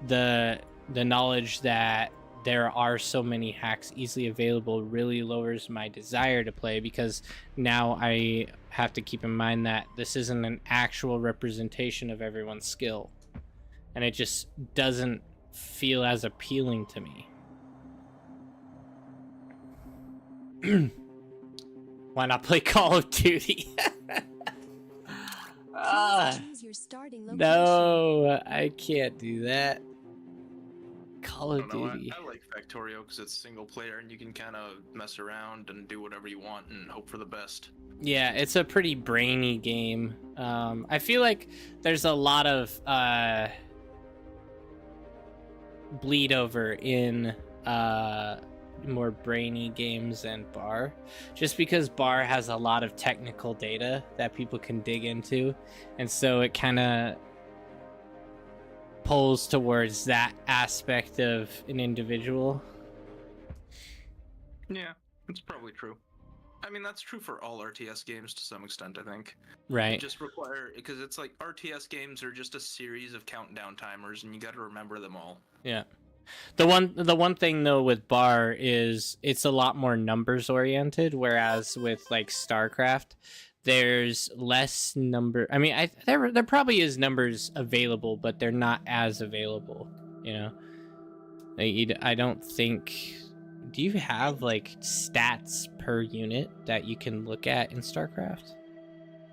the knowledge that there are so many hacks easily available really lowers my desire to play, because now I have to keep in mind that this isn't an actual representation of everyone's skill, and it just doesn't feel as appealing to me. Why not play Call of Duty? Choose your starting location. No, I can't do that. Call of Duty. I like Factorio because it's single player and you can kind of mess around and do whatever you want and hope for the best. Yeah, it's a pretty brainy game. I feel like there's a lot of bleed over in more brainy games than Bar, just because Bar has a lot of technical data that people can dig into, and so it kind of pulls towards that aspect of an individual. Yeah, it's probably true. I mean, that's true for all RTS games to some extent, I think. Right. You just require, because it's like RTS games are just a series of countdown timers and you got to remember them all. Yeah. The one thing though with Bar is it's a lot more numbers oriented, whereas with like StarCraft, there's less number. I mean, there probably is numbers available, but they're not as available. You know, like, I don't think. Do you have like stats per unit that you can look at in StarCraft?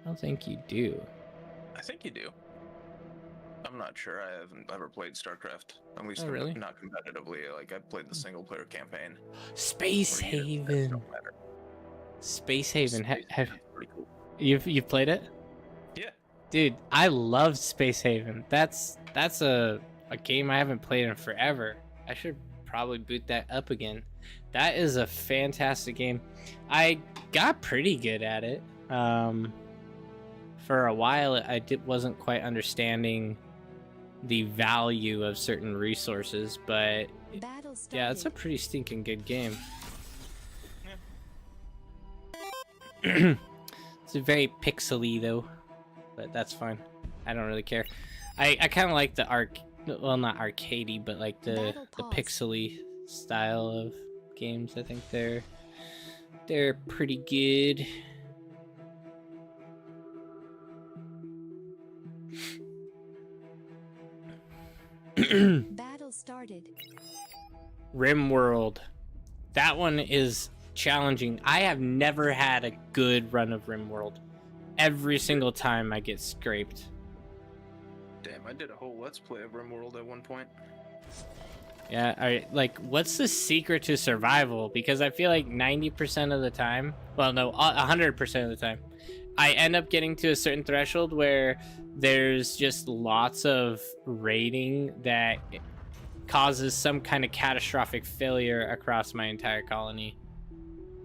I don't think you do. I think you do. I'm not sure. I haven't ever played StarCraft. At least really? Not competitively. Like, I played the single player campaign. Space Haven. Space Haven. Have pretty cool. You've played it? Yeah. Dude, I love Space Haven. That's a game I haven't played in forever. I should probably boot that up again. That is a fantastic game. I got pretty good at it. For a while, I wasn't quite understanding the value of certain resources, but yeah, it's a pretty stinking good game. Yeah. It's very pixely though, but that's fine. I don't really care. I kind of like the well, not arcadey, but like the pixely style of games. I think they're pretty good. Battle started. RimWorld. That one is challenging. I have never had a good run of RimWorld. Every single time I get scraped. Damn, I did a whole Let's Play of RimWorld at one point. Yeah, alright, like, what's the secret to survival? Because I feel like 90% of the time, well, no, 100% of the time, I end up getting to a certain threshold where there's just lots of raiding that causes some kind of catastrophic failure across my entire colony.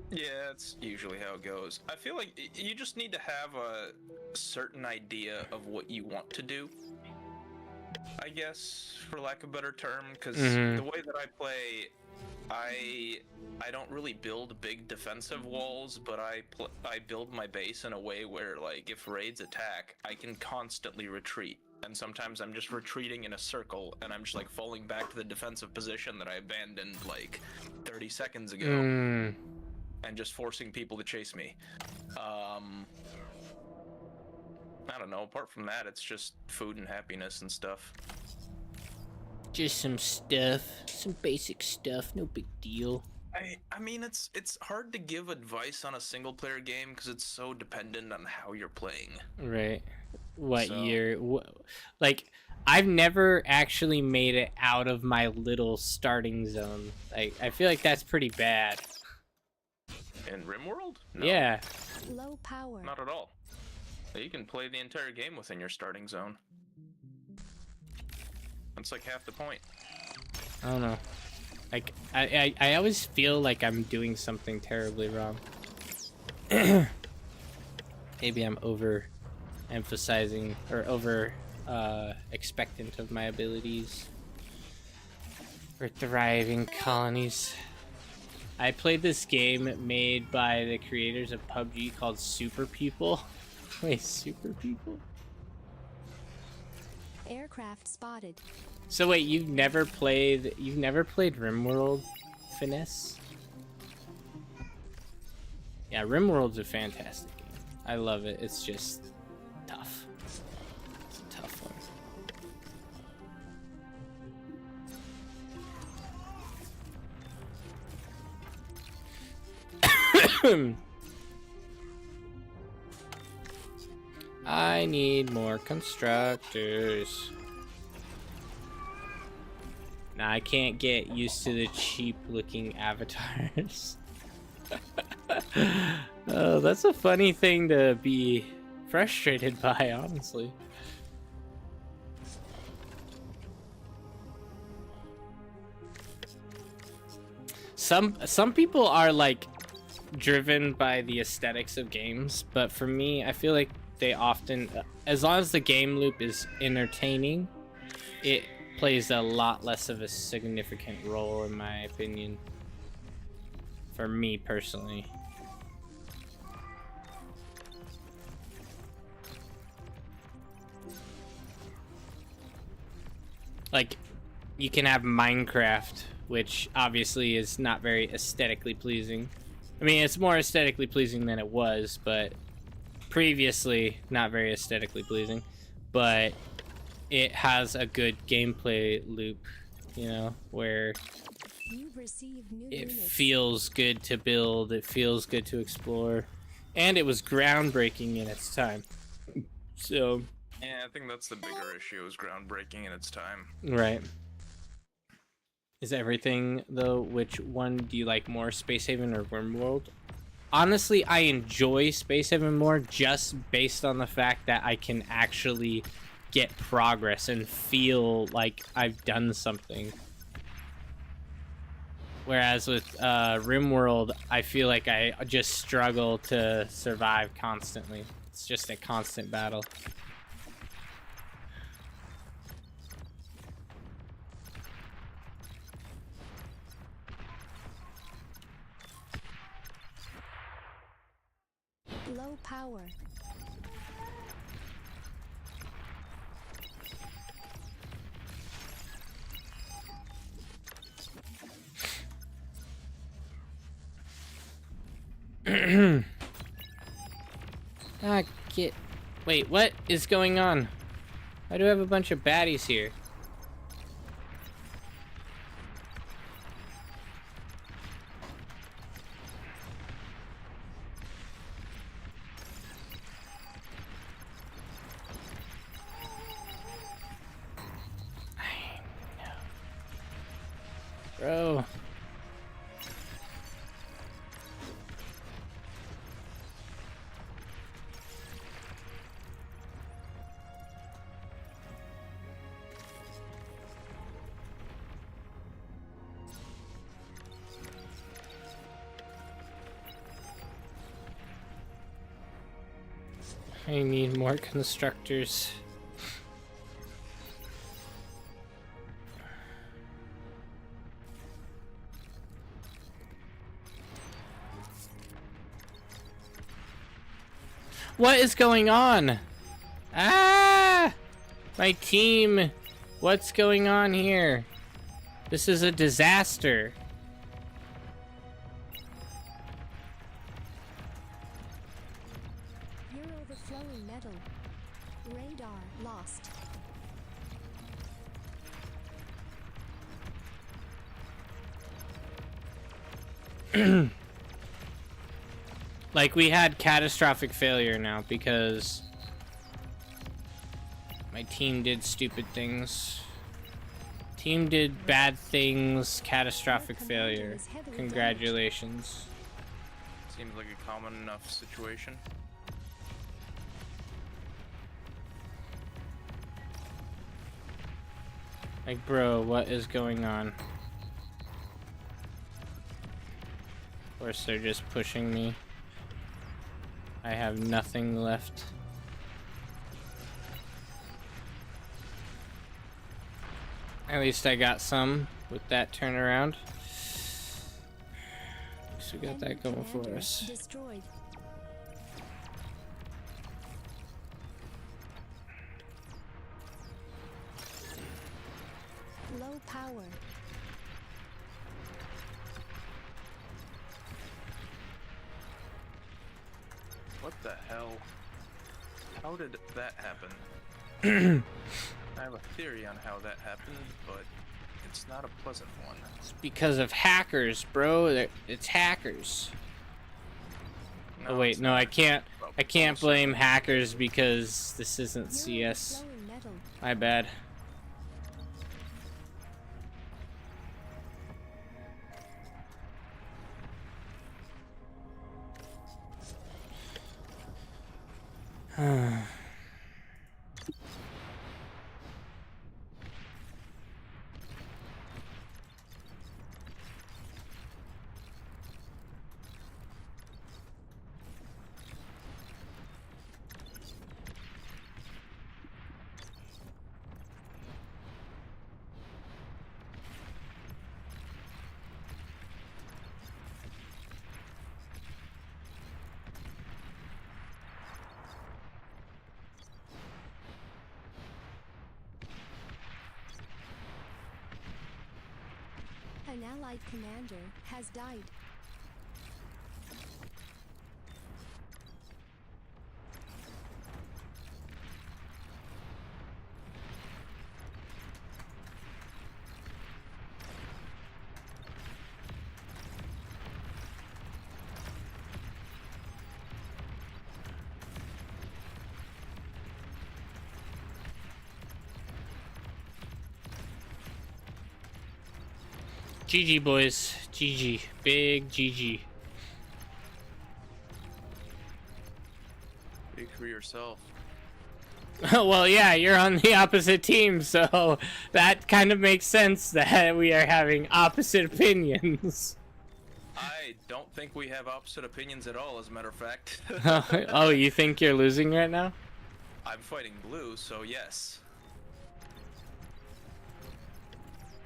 Yeah, that's usually how it goes. I feel like you just need to have a certain idea of what you want to do. I guess, for lack of a better term, because Mhm. the way that I play, I don't really build big defensive walls, but I build my base in a way where, like, if raids attack, I can constantly retreat. And sometimes I'm just retreating in a circle, and I'm just like falling back to the defensive position that I abandoned like 30 seconds ago, Mm. and just forcing people to chase me. I don't know. Apart from that, it's just food and happiness and stuff. Just some stuff, some basic stuff, no big deal. I mean, it's hard to give advice on a single player game because it's so dependent on how you're playing. Right. What So- year? Like, I've never actually made it out of my little starting zone. Like, I feel like that's pretty bad. In RimWorld? No, Yeah. Low power. not at all. You can play the entire game within your starting zone. That's like half the point. I don't know. Like, I always feel like I'm doing something terribly wrong. Maybe I'm over emphasizing or over expectant of my abilities for thriving colonies. I played this game made by the creators of PUBG called Super People. Wait, Super People? Aircraft spotted. So wait, you've never played RimWorld, Finesse? Yeah, RimWorld's a fantastic game. I love it. It's just tough. It's a tough one. I need more constructors. Nah, I can't get used to the cheap-looking avatars. Oh, that's a funny thing to be frustrated by, honestly. Some people are like driven by the aesthetics of games, but for me, I feel like they often, as long as the game loop is entertaining, it plays a lot less of a significant role, in my opinion. For me personally. Like, you can have Minecraft, which obviously is not very aesthetically pleasing. I mean, it's more aesthetically pleasing than it was, but previously not very aesthetically pleasing. But it has a good gameplay loop, you know, where You've received new it units. feels good to build, it feels good to explore, and it was groundbreaking in its time. So, Yeah, I think that's the bigger issue, is groundbreaking in its time. right. Is everything, though, which one do you like more, Space Haven or RimWorld? Honestly, I enjoy Space Haven more just based on the fact that I can actually get progress and feel like I've done something. Whereas with RimWorld, I feel like I just struggle to survive constantly. It's just a constant battle. Low power. Ah, get... Wait, what is going on? Why do I have a bunch of baddies here? Bro. I need more constructors. What is going on? Ah! My team. What's going on here? This is a disaster. You're overflowing metal. Radar lost. Like, we had catastrophic failure now because my team did stupid things. Team did bad things, catastrophic failure. Congratulations. Seems like a common enough situation. Like, bro, what is going on? Of course, they're just pushing me. I have nothing left. At least I got some with that turnaround. So we got that going for us. Destroyed. Low power. What the hell? How did that happen? I have a theory on how that happened, but it's not a pleasant one. It's because of hackers, bro. It's hackers. Oh wait, it's no, not. I can't. Well, I can't also- blame hackers because this isn't You're CS. overflowing metal. My bad. An allied commander has died. GG, boys. GG. Big GG. Speak for yourself. Well, yeah, you're on the opposite team, so that kind of makes sense that we are having opposite opinions. I don't think we have opposite opinions at all, as a matter of fact. Oh, you think you're losing right now? I'm fighting blue, so yes.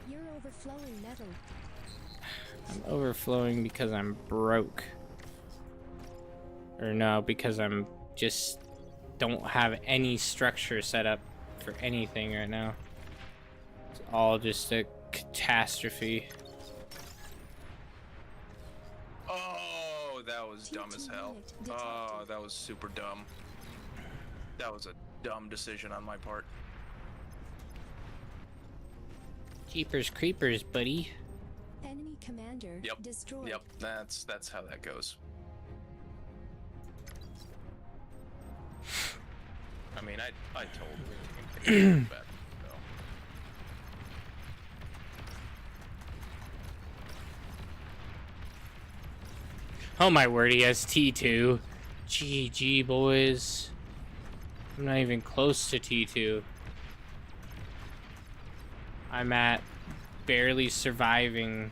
You're overflowing metal. I'm overflowing because I'm broke. Or no, because I'm just don't have any structure set up for anything right now. It's all just a catastrophe. Oh, that was dumb as hell. Oh, that was super dumb. That was a dumb decision on my part. Jeepers creepers, buddy. Enemy commander Yep. destroyed. Yep, that's how that goes. I mean, I told him that, so. Oh my word, he has T2. GG, boys. I'm not even close to T2. I'm at barely surviving.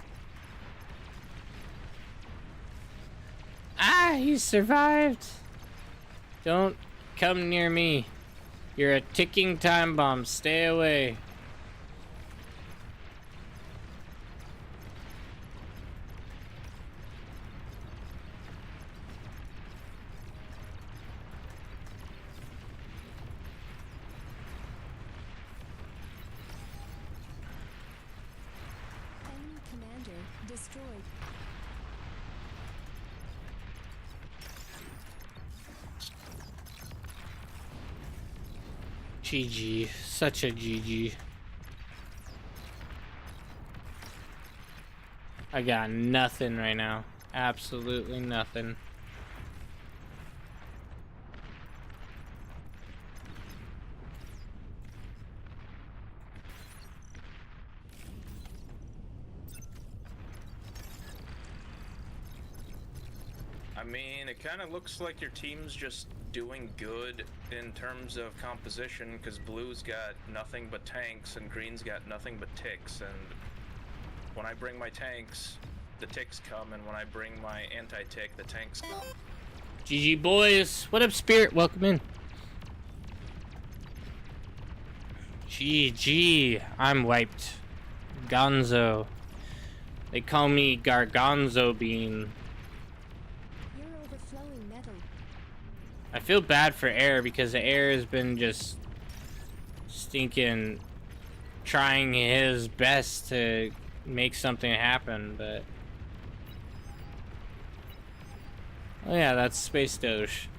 Ah, he survived. Don't come near me. You're a ticking time bomb. Stay away. destroyed. GG. Such a GG. I got nothing right now. Absolutely nothing. I mean, it kind of looks like your team's just doing good in terms of composition, because blue's got nothing but tanks and green's got nothing but ticks, and when I bring my tanks, the ticks come, and when I bring my anti-tick, the tanks come. GG boys. What up, Spirit? Welcome in. GG. I'm wiped. Gonzo. They call me Gargonzo Bean. You're overflowing metal. I feel bad for Air because Air has been just stinking trying his best to make something happen, but oh yeah, that's Space Doge.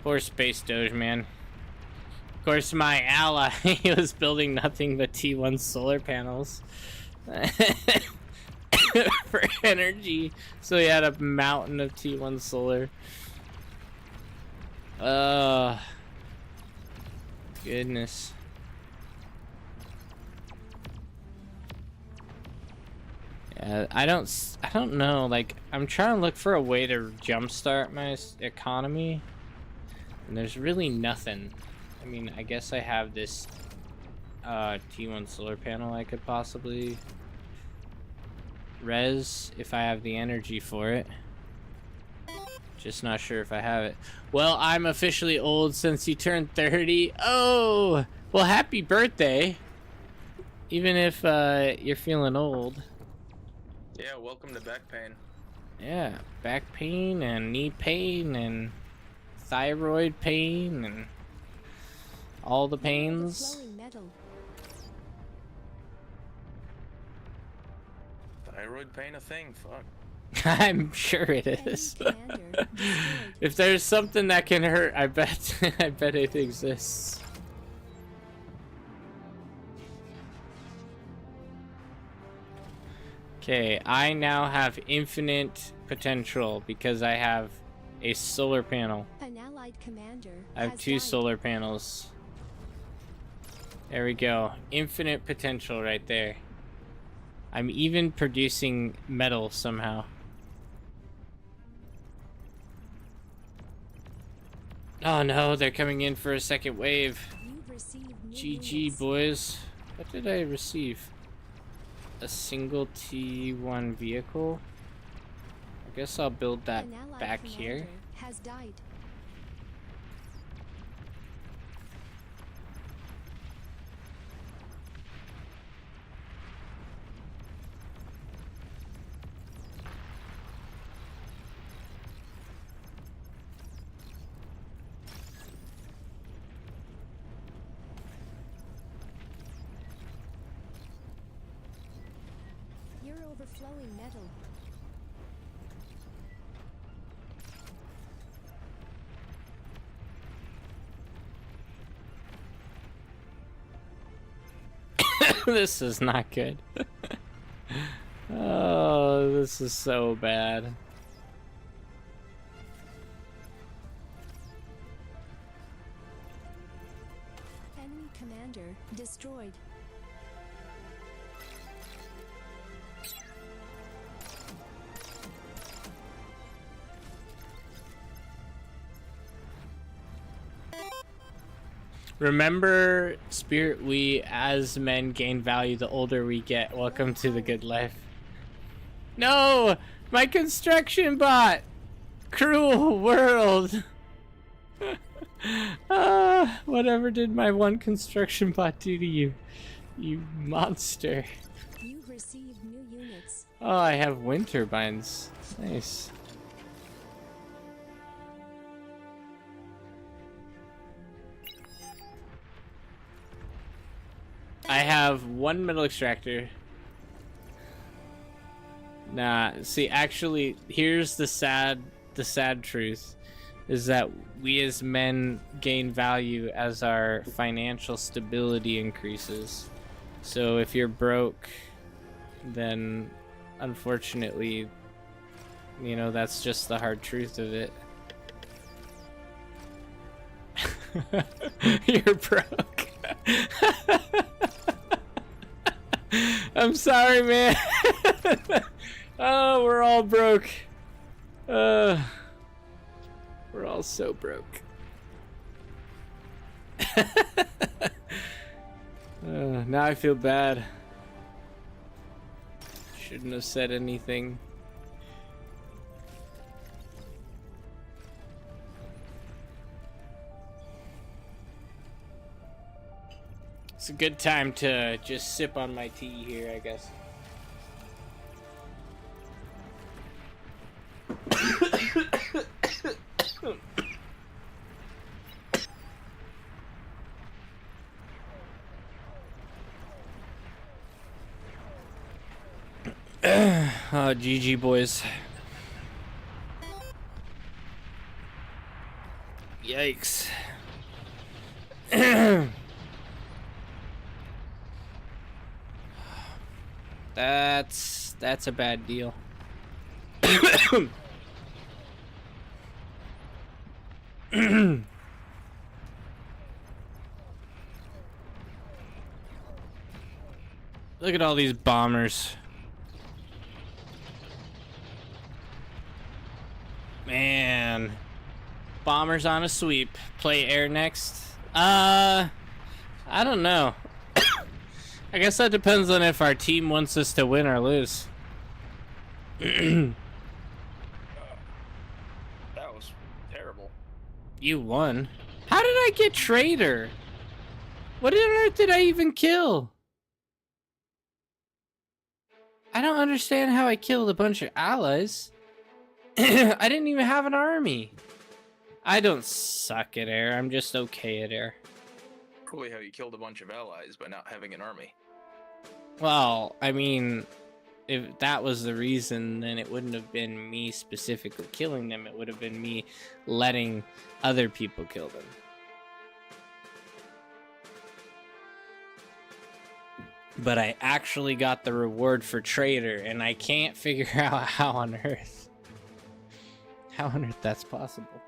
Poor Space Doge, man. Of course, my ally was building nothing but T1 solar panels for energy, so he had a mountain of T1 solar. Goodness. Yeah, I don't know, like, I'm trying to look for a way to jumpstart my economy, and there's really nothing. I mean, I guess I have this T1 solar panel I could possibly res if I have the energy for it. Just not sure if I have it. Well, I'm officially old since you turned 30. Oh! Well, happy birthday! Even if you're feeling old. Yeah, welcome to back pain. Yeah, back pain and knee pain and thyroid pain and all the pains. Overflowing metal. Thyroid pain a thing? Fuck. I'm sure it Enemy is. commander destroyed. If there's something that can hurt, I bet I bet it exists. Okay, I now have infinite potential because I have a solar panel. An allied commander I have has 2 died. solar panels. There we go. Infinite potential right there. I'm even producing metal somehow. Oh no, they're coming in for a second wave. You've received new GG, units. boys. What did I receive? A single T1 vehicle? I guess I'll build that An allied back here. commander has died. You're overflowing metal. This is not good. Oh, this is so bad. Enemy commander destroyed. Remember, Spirit, we as men gain value the older we get. Welcome to the good life. No! My construction bot! Cruel world! Whatever did my one construction bot do to you? You monster. You've received new units. Oh, I have wind turbines. Nice. I have 1 metal extractor. Nah, see, actually, here's the sad truth, is that we as men gain value as our financial stability increases. So if you're broke, then unfortunately, you know, that's just the hard truth of it. You're broke. I'm sorry, man. Oh, we're all broke. We're all so broke. Now I feel bad. Shouldn't have said anything. It's a good time to just sip on my tea here, I guess. Oh, GG, boys. Yikes. That's a bad deal. Look at all these bombers. Man. Bombers on a sweep. Play air next. I don't know. I guess that depends on if our team wants us to win or lose. That was terrible. You won. How did I get traitor? What on earth did I even kill? I don't understand how I killed a bunch of allies. I didn't even have an army. I don't suck at air. I'm just okay at air. Probably how you killed a bunch of allies by not having an army. Well, I mean, if that was the reason, then it wouldn't have been me specifically killing them. It would have been me letting other people kill them. But I actually got the reward for traitor, and I can't figure out how on earth that's possible.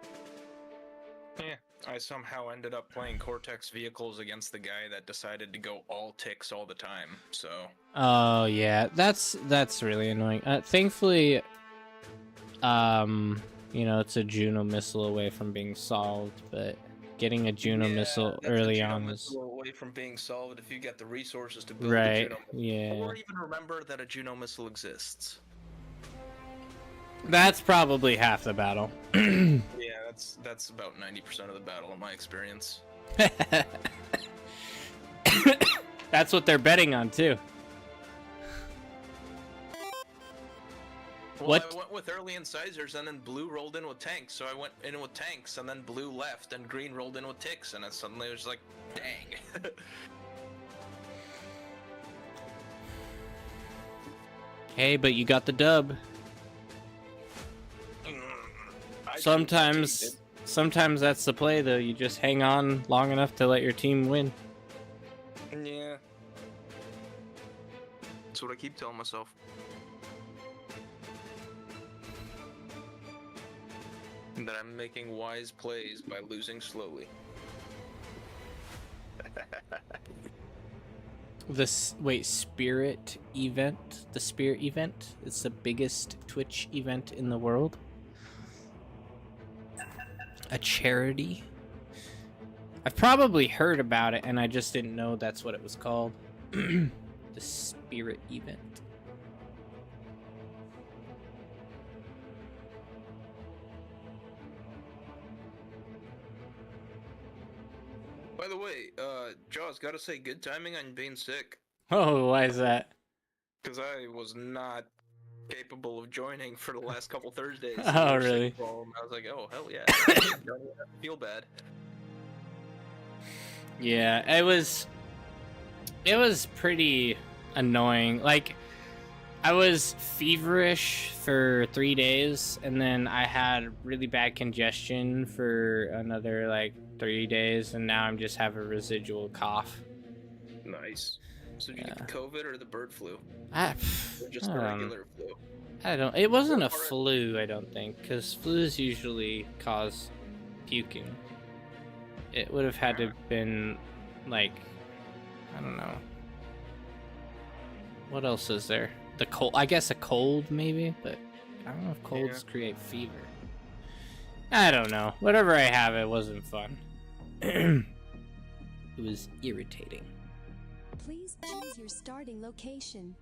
Yeah, I somehow ended up playing Cortex vehicles against the guy that decided to go all ticks all the time, so... Oh, yeah, that's really annoying. Thankfully, you know, it's a Juno missile away from being solved, but getting a Juno missile early on is... away from being solved if you get the resources to build a Right, Juno missile. yeah. Or even remember that a Juno missile exists. That's probably half the battle. Yeah, that's about 90% of the battle in my experience. That's what they're betting on, too. Well, What? I went with early incisors, and then blue rolled in with tanks, so I went in with tanks, and then blue left, and green rolled in with ticks, and it suddenly was like, dang. Hey, but you got the dub. Sometimes that's the play, though. You just hang on long enough to let your team win. Yeah. That's what I keep telling myself. That I'm making wise plays by losing slowly. Spirit event? The Spirit event? It's the biggest Twitch event in the world. A charity? I've probably heard about it and I just didn't know that's what it was called. The Spirit event. By the way, Jaws, gotta say, good timing on being sick. Oh, why is that? Because I was not capable of joining for the last couple Thursdays. Oh, really? I was like, oh, hell yeah. I don't even feel bad. Yeah, it was pretty annoying. Like, I was feverish for 3 days, and then I had really bad congestion for another like 3 days, and now I'm just have a residual cough. Nice. So did you get the COVID or the bird flu? I, Or just the regular flu? I don't. It wasn't a flu, I don't think, because flus usually cause puking. It would have had to have been like, I don't know. What else is there? The cold. I guess a cold maybe, but I don't know if colds create fever. I don't know. Whatever I have, it wasn't fun. It was irritating. Please choose your starting location.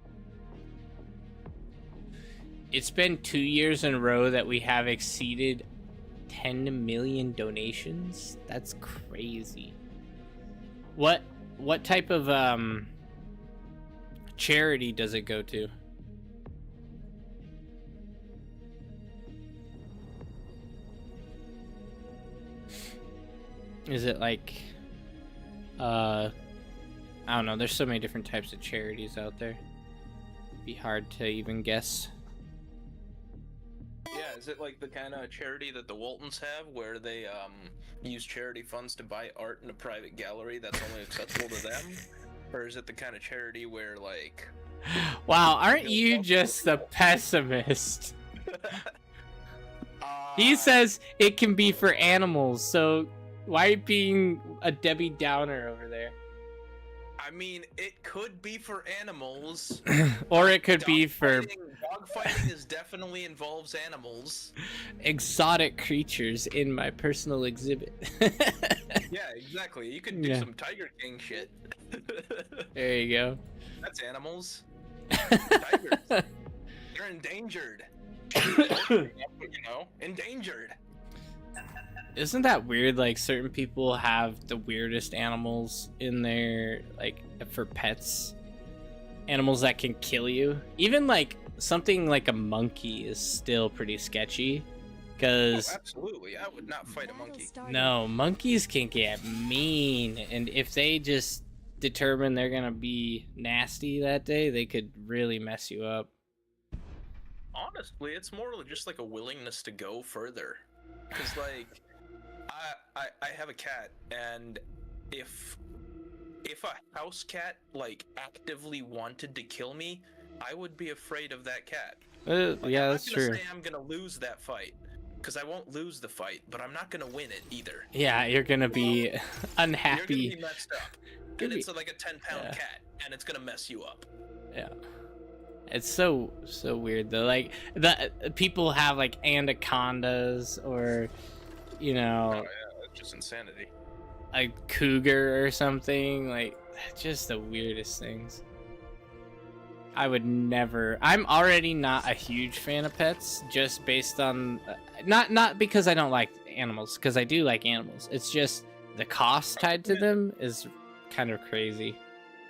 It's been 2 years in a row that we have exceeded 10 million donations. That's crazy. What type of charity does it go to? Is it like I don't know, there's so many different types of charities out there. It'd be hard to even guess. Yeah, is it like the kind of charity that the Waltons have, where they use charity funds to buy art in a private gallery that's only accessible to them? Or is it the kind of charity where, like... Wow, aren't you just the pessimist? He says it can be for animals, so why are you being a Debbie Downer over there? I mean, it could be for animals. Or it could be for Dogfighting is definitely involves animals. exotic creatures in my personal exhibit. Yeah, exactly. You could do some Tiger King shit. There you go. That's animals. Tigers. They're endangered. You know, endangered. Isn't that weird? Like, certain people have the weirdest animals in their, like, for pets. Animals that can kill you. Even, like, something like a monkey is still pretty sketchy. Because... Oh, absolutely. I would not fight a monkey. No, monkeys can get mean. And if they just determine they're gonna be nasty that day, they could really mess you up. Honestly, it's more just like a willingness to go further. Because, like... I have a cat, and if a house cat like actively wanted to kill me, I would be afraid of that cat. Yeah, that's true. I'm not gonna say I'm gonna lose that fight, because I won't lose the fight, but I'm not gonna win it either. Yeah, you're gonna be unhappy. You're gonna be messed up, and it's like a 10-pound cat, and it's gonna mess you up. Yeah. It's so weird though. Like the people have like anacondas or, you know, Oh yeah, that's just insanity. a cougar or something. Like, just the weirdest things. I would never. I'm already not a huge fan of pets, just based on not because I don't like animals, because I do like animals. It's just the cost tied to them is kind of crazy.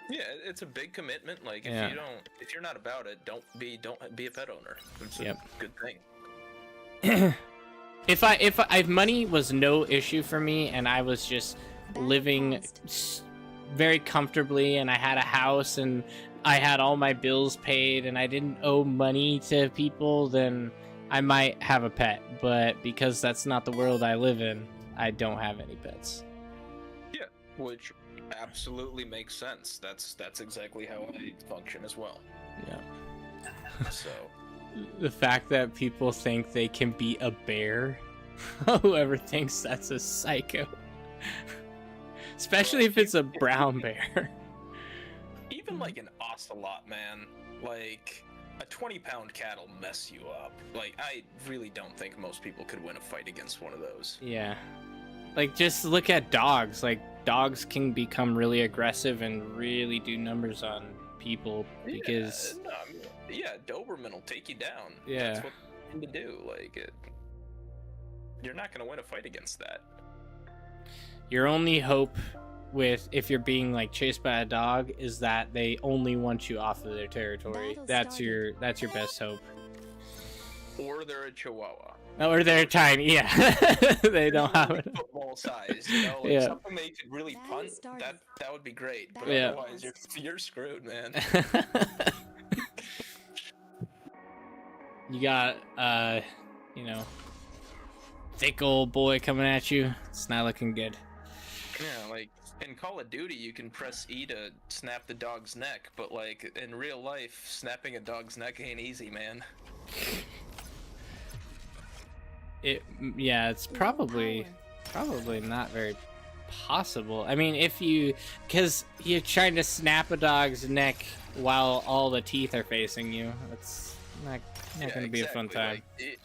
Yeah, it's a big commitment. Like if you're not about it, don't be a pet owner. It's a good thing. If money was no issue for me and I was just living very comfortably and I had a house and I had all my bills paid and I didn't owe money to people, then I might have a pet. But because that's not the world I live in, I don't have any pets. Yeah, which absolutely makes sense. That's exactly how I function as well. Yeah. So the fact that people think they can beat a bear, whoever thinks that's a psycho. Especially if it's a brown bear. Even like an ocelot, man, like a 20-pound cat will mess you up. Like, I really don't think most people could win a fight against one of those. Yeah. Like, just look at dogs. Like, dogs can become really aggressive and really do numbers on people because... Yeah, Doberman will take you down. Yeah. That's what you need to do. Like, you're not going to win a fight against that. Your only hope with if you're being like chased by a dog is that they only want you off of their territory. That's your best hope. Or they're a Chihuahua. Or they're tiny, yeah. They don't have it. Football size, you know, like something they could really punt. That would be great. But otherwise, you're screwed, man. You got, you know, thick old boy coming at you. It's not looking good. Yeah, like in Call of Duty, you can press E to snap the dog's neck, but like in real life, snapping a dog's neck ain't easy, man. Yeah, it's probably not very possible. I mean, because you're trying to snap a dog's neck while all the teeth are facing you. That's not going to be a fun time. Like,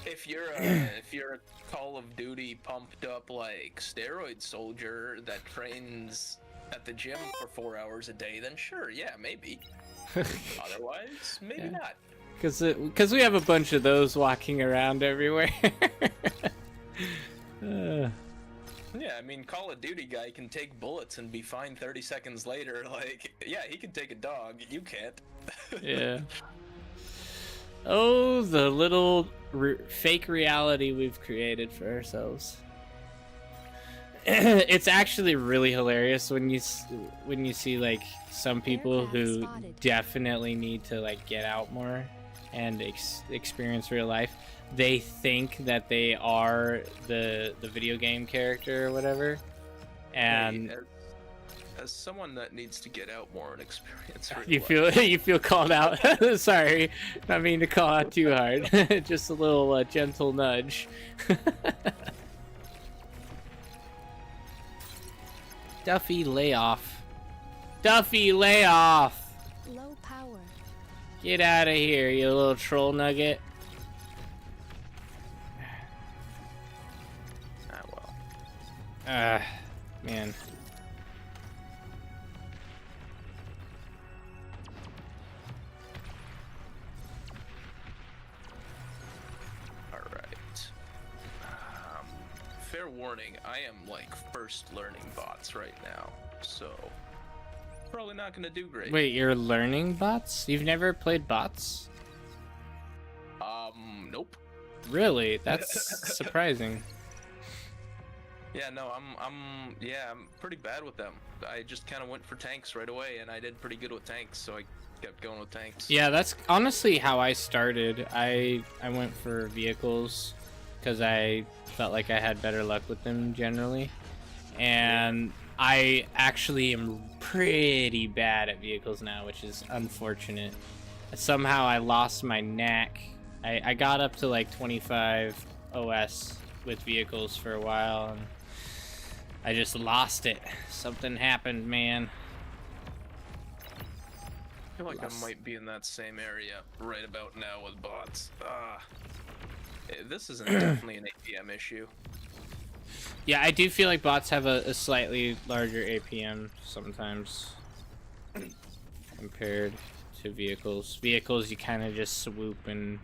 if you're a Call of Duty pumped up like steroid soldier that trains at the gym for 4 hours a day, then sure, yeah, maybe. Otherwise, maybe not. Because we have a bunch of those walking around everywhere. Yeah, I mean, Call of Duty guy can take bullets and be fine 30 seconds later. Like, yeah, he can take a dog. You can't. Yeah. Oh, the little fake reality we've created for ourselves. It's actually really hilarious when you see like some people who definitely need to like get out more and experience real life. They think that they are the video game character or whatever, and as someone that needs to get out more and experience real you feel called out. Sorry, not mean to call out too hard. Just a little gentle nudge. Duffy, lay off. Duffy, lay off. Low power. Get out of here, you little troll nugget. Ah, well. Man. Alright. Fair warning, I am like first learning bots right now, so probably not gonna do great. Wait, you're learning bots? You've never played bots? Nope. Really? That's surprising. Yeah, no, I'm pretty bad with them. I just kind of went for tanks right away, and I did pretty good with tanks, so I kept going with tanks. Yeah, that's honestly how I started. I went for vehicles because I felt like I had better luck with them generally, and I actually am pretty bad at vehicles now, which is unfortunate. Somehow I lost my knack. I got up to like 25 OS with vehicles for a while, and I just lost it. Something happened, man. I feel like I might be in that same area right about now with bots. This is definitely an APM issue. Yeah, I do feel like bots have a slightly larger APM sometimes compared to vehicles. Vehicles, you kind of just swoop and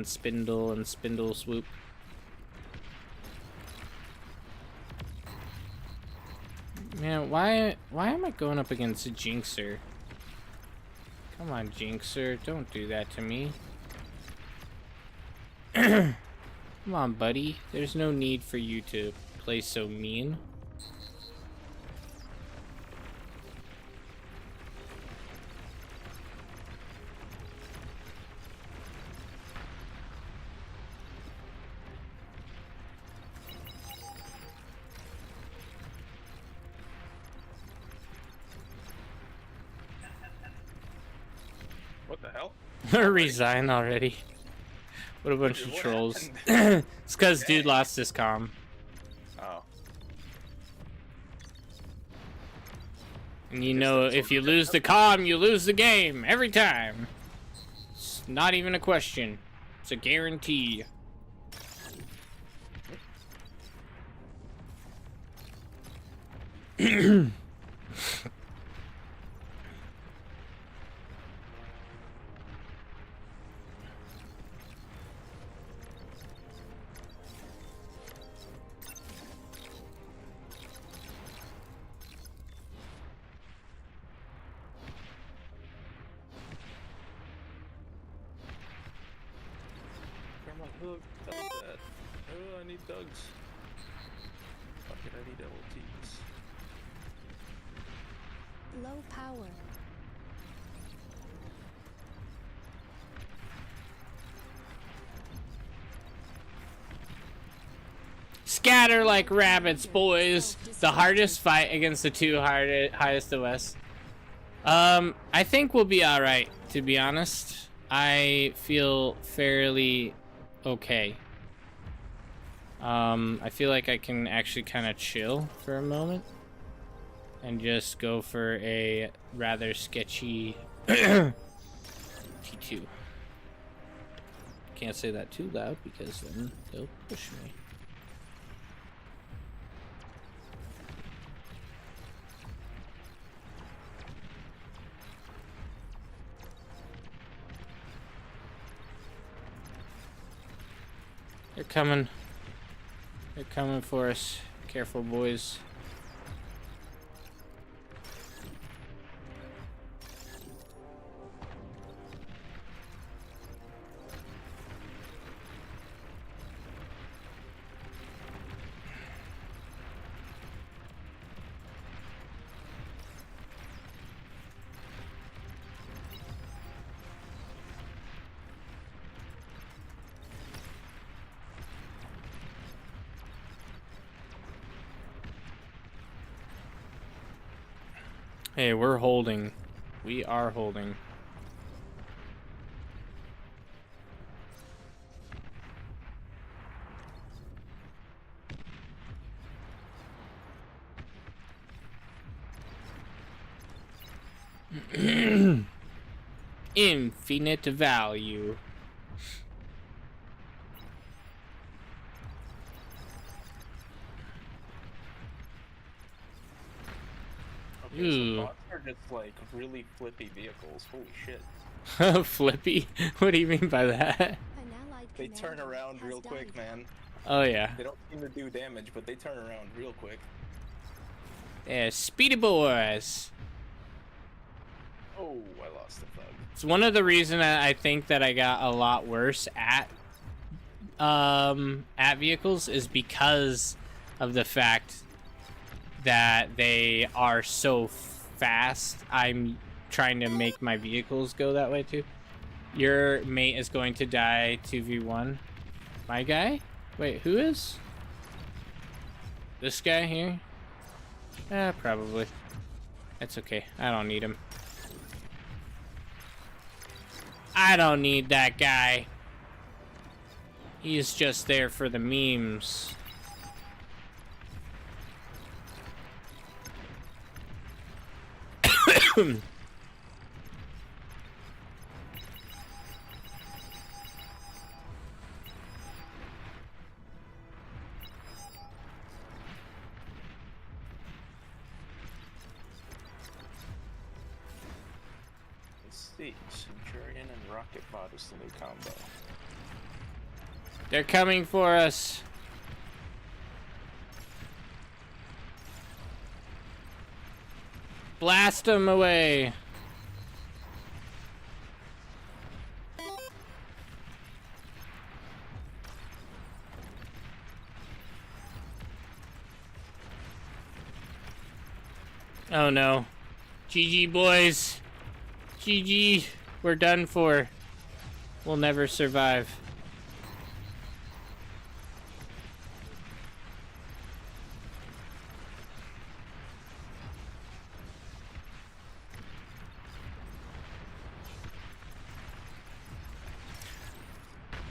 spindle and spindle swoop. Man, why am I going up against a Jinxer? Come on, Jinxer, don't do that to me. Come on, buddy. There's no need for you to play so mean. What the hell? Resign already. What a bunch of trolls. It's because dude lost his comm. Oh. And you know, if you lose the comm, you lose the game. Every time. It's not even a question. It's a guarantee. Look, that. Oh, I need Doug's. Fuck it, I need LTs. Low power. Scatter like rabbits, boys. The hardest fight against the two highest OS. I think we'll be alright, to be honest. I feel fairly okay. I feel like I can actually kind of chill for a moment. And just go for a rather sketchy T2. Can't say that too loud because then they'll push me. They're coming. They're coming for us. Careful, boys. Hey, we're holding. We are holding. Infinite value. Okay, so bots are just like really flippy vehicles. Holy shit. Flippy? What do you mean by that? An allied They turn commander around has real quick, died. man. Oh yeah. They don't seem to do damage, but they turn around real quick. Yeah, speedy boys. Oh, I lost the thug. It's one of the reasons I think that I got a lot worse at vehicles is because of the fact that they are so fast. I'm trying to make my vehicles go that way too. Your mate is going to die 2v1. My guy? Wait, who is? This guy here? Probably. That's okay. I don't need him. I don't need that guy. He's just there for the memes. Let's see. Centurion and Rocket Bot is the new combo. They're coming for us. Blast them away. Oh no. GG boys. GG. We're done for. We'll never survive.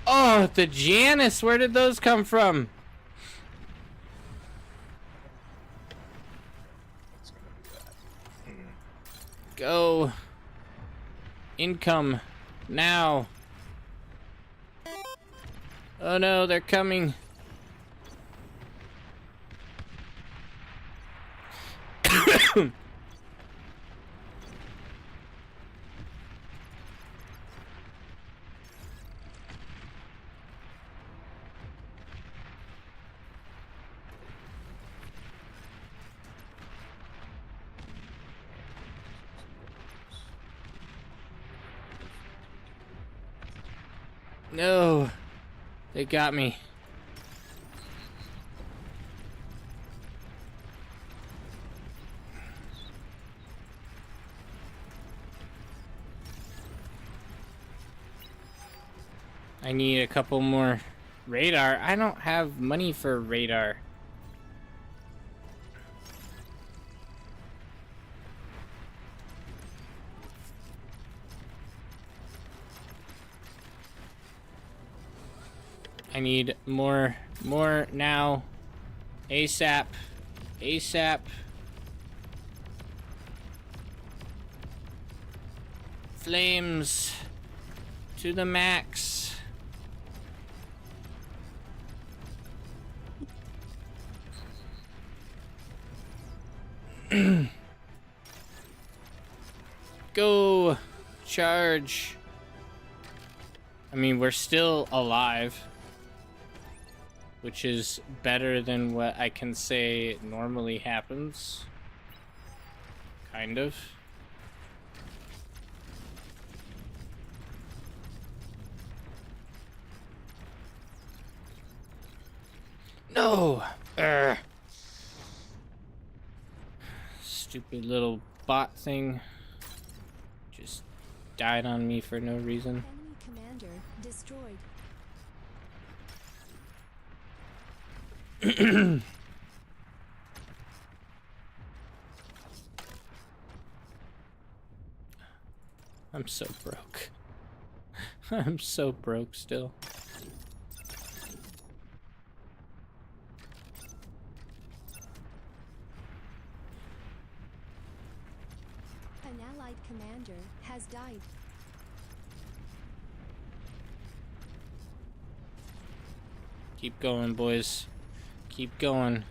Oh, the Janus. Where did those come from? It's gonna be that. Go. Income. Now. Oh no, they're coming. No, they got me. I need a couple more Radar? I don't have money for radar. I need more now. ASAP. ASAP. Flames to the max. Go. Charge. I mean, we're still alive, which is better than what I can say normally happens. Kind of. No! Stupid little bot thing just died on me for no reason. Enemy commander destroyed. I'm so broke. I'm so broke still. An allied commander has died. Keep going, boys. Keep going.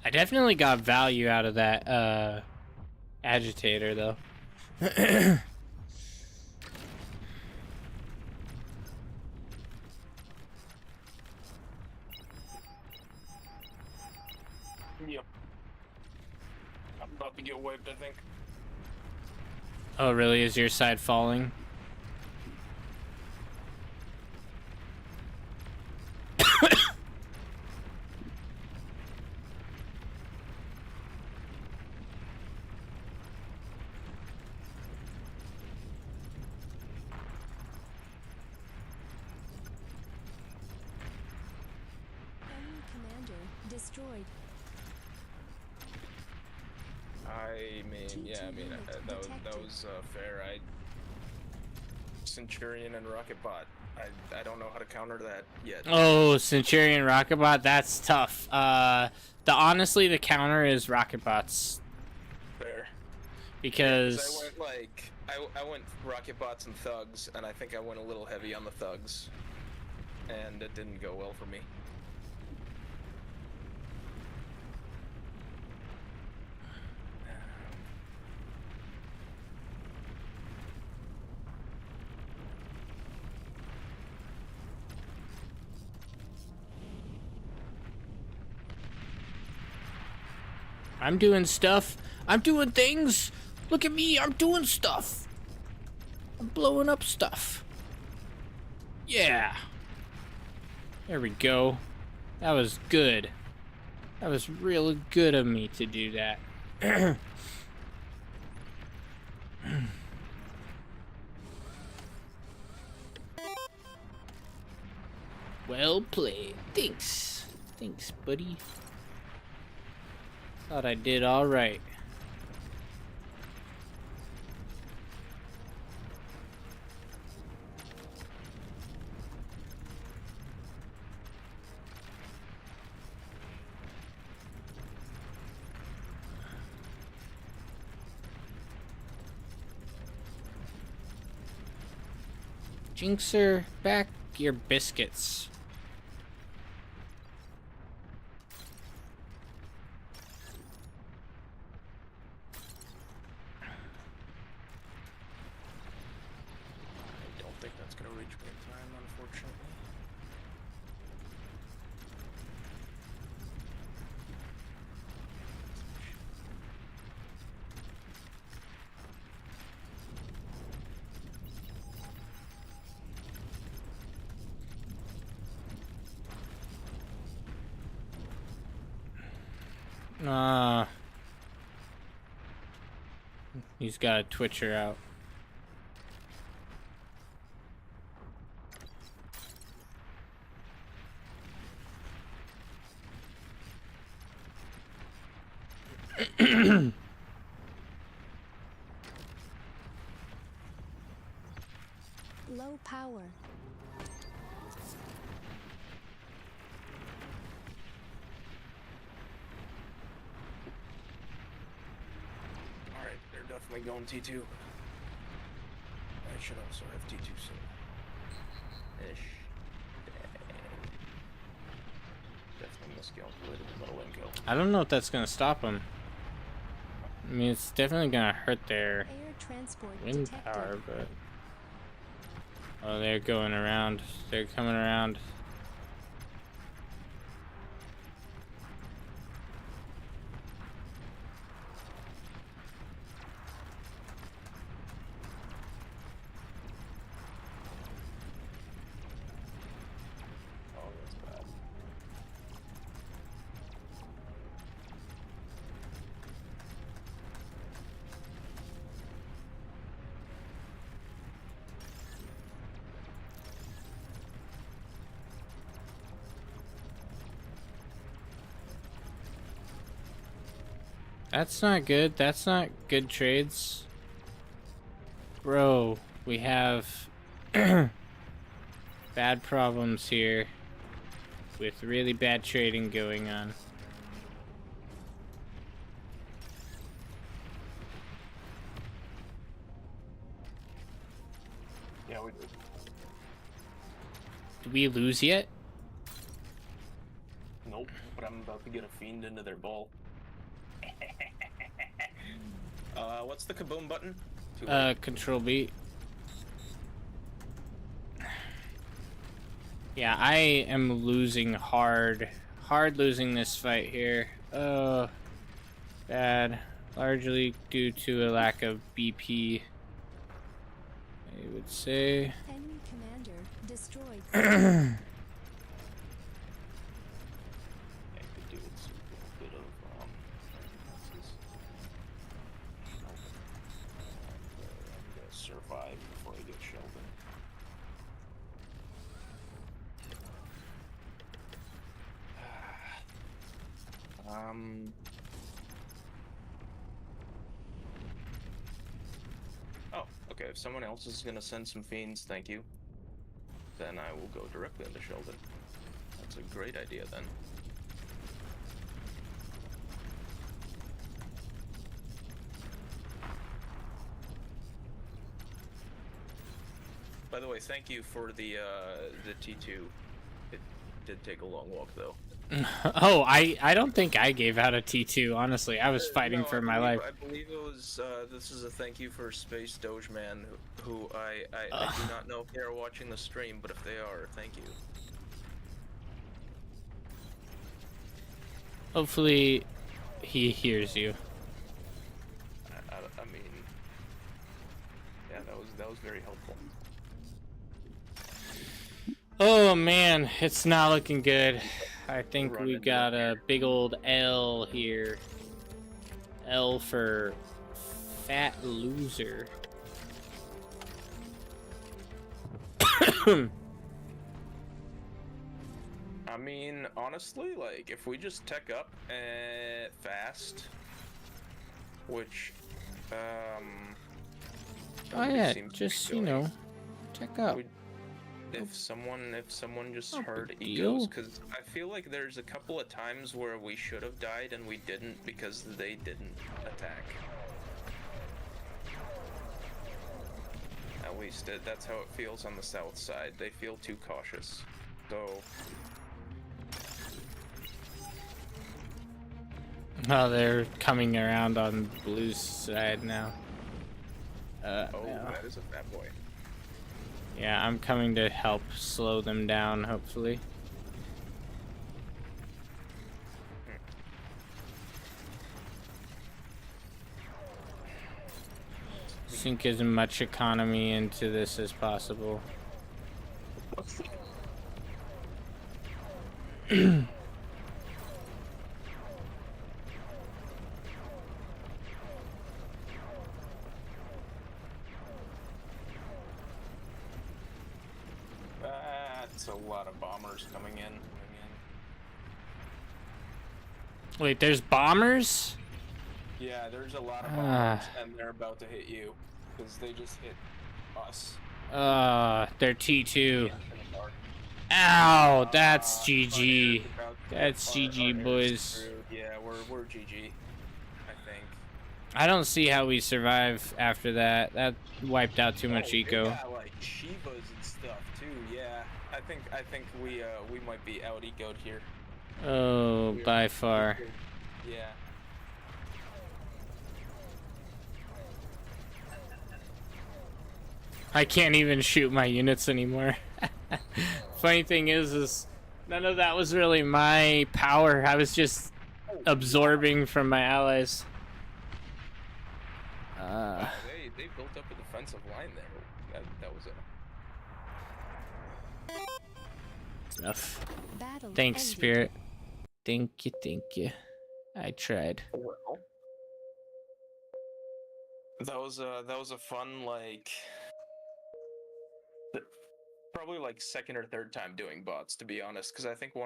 I definitely got value out of that agitator though. Yep. I'm about to get wiped, I think. Oh really? Is your side falling? Enemy commander destroyed. I mean, yeah, I mean, that was fair. Centurion and Rocketbot. I don't know how to counter that yet. Oh, Centurion Rocketbot, that's tough. Honestly, the counter is Rocketbots Fair. because I went like I went Rocketbots and Thugs, and I think I went a little heavy on the Thugs, and it didn't go well for me. I'm doing stuff. I'm doing things. Look at me. I'm doing stuff. I'm blowing up stuff. Yeah. There we go. That was good. That was real good of me to do that. Well played. Thanks. Thanks, buddy. Thought I did all right. Jinxer, back your biscuits. I don't think that's gonna reach me in time, unfortunately. He's got a Twitcher out. Low power. Alright, they're definitely going T2. I should also have T2 soon. Ish. Definitely miscalculated the middle inco. I don't know if that's gonna stop them. I mean, it's definitely gonna hurt their Air transport wind detected. power, but... Oh, they're going around. They're coming around. Oh, that's bad. That's not good. That's not good trades. Bro, we have bad problems here with really bad trading going on. Yeah, we did. Did we lose yet? Nope, but I'm about to get a fiend into their ball. What's the kaboom button? Too late. Control B. Yeah, I am losing hard losing this fight here. Oh, bad. Largely due to a lack of BP, I would say. Enemy commander destroyed. Yeah, could do with a bit of what's this? I'm gonna survive before I get Sheldon. Oh, okay. If someone else is gonna send some fiends, thank you. Then I will go directly into Sheldon. That's a great idea then. By the way, thank you for the T2. It did take a long walk though. Oh, I don't think I gave out a T2, honestly. I was fighting No, for I my believe- life. I believe it was, this is a thank you for Space Dogeman, who I do not know if they are watching the stream, but if they are, thank you. Hopefully, he hears you. I mean, yeah, that was very helpful. Oh man, it's not looking good. I think Run we into got a big old L here. L for fat loser. I mean, honestly, like, if we just tech up fast, which, Oh nobody yeah, seems to be just, you doing. know, check up. We- If someone just No heard big egos, deal. because I feel like there's a couple of times where we should have died and we didn't because they didn't attack. At least that's how it feels on the south side. They feel too cautious. So Oh, they're coming around on Blue's side now. oh, No. that is a fat boy. Yeah, I'm coming to help slow them down, hopefully. Sink as much economy into this as possible. That's a lot of bombers coming in. Wait, there's bombers? Yeah, there's a lot of Ah. bombers, and they're about to hit you because they just hit us. They're T2. Yeah, in the dark. Ow, that's Our GG. air's about to- That's our GG, air's boys. screwed. Yeah, we're GG. I think. I don't see how we survive after that. That wiped out too much They eco. got like Shivas and stuff too. Yeah, I think we might be out ecoed here. Oh, We're- by far. Yeah. I can't even shoot my units anymore. Funny thing is none of that was really my power. I was just absorbing from my allies. They built up a defensive line there. That was a. Rough. Battle Thanks, ended. Spirit. Thank you. I tried. Well, that was a fun probably like second or third time doing bots, to be honest, because I think a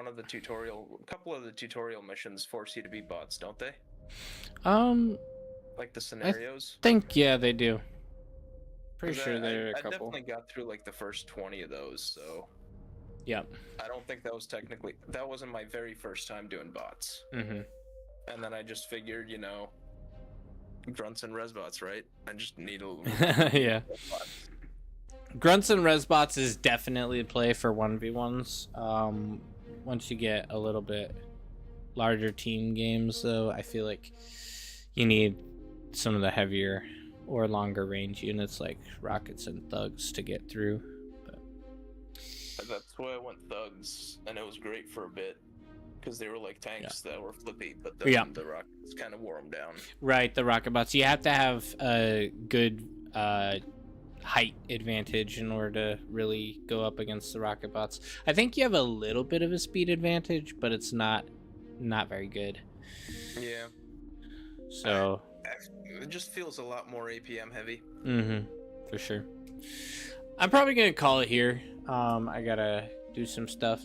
couple of the tutorial missions force you to be bots, don't they? Like the scenarios. Think yeah, they do. Pretty 'Cause sure there are a I couple. definitely got through like the first 20 of those, so Yep. I don't think that wasn't my very first time doing bots. Mhm. And then I just figured, grunts and resbots, right? I just need a little Yeah. Grunts and Resbots is definitely a play for 1v1s. Once you get a little bit larger team games, though, I feel like you need some of the heavier or longer range units like rockets and thugs to get through. But That's why I went thugs, and it was great for a bit because they were like tanks that were flippy, but then the rockets kind of wore them down. right, the rocket bots. You have to have a good height advantage in order to really go up against the rocket bots. I think you have a little bit of a speed advantage, but it's not very good. Yeah, So it just feels a lot more APM heavy. for sure. I'm probably gonna call it here. I gotta do some stuff,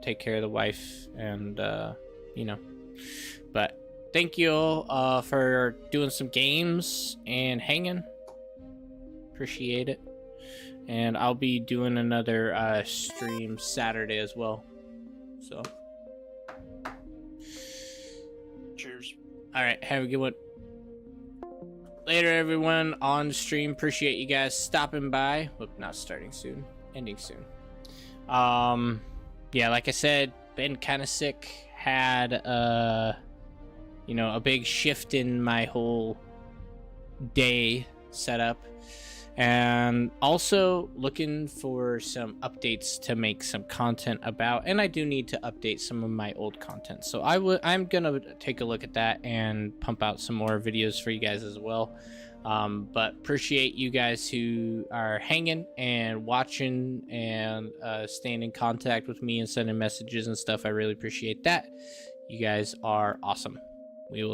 take care of the wife, and but thank you all for doing some games and hanging. Appreciate it. And I'll be doing another stream Saturday as well. So Cheers. all right, have a good one. Later, everyone on the stream. Appreciate you guys stopping by. Look, not starting soon, ending soon. Yeah, like I said, been kind of sick. Had a big shift in my whole day setup, and also looking for some updates to make some content about. And I do need to update some of my old content, so I'm gonna take a look at that and pump out some more videos for you guys as well. But appreciate you guys who are hanging and watching and staying in contact with me and sending messages and stuff. I really appreciate that. You guys are awesome. We will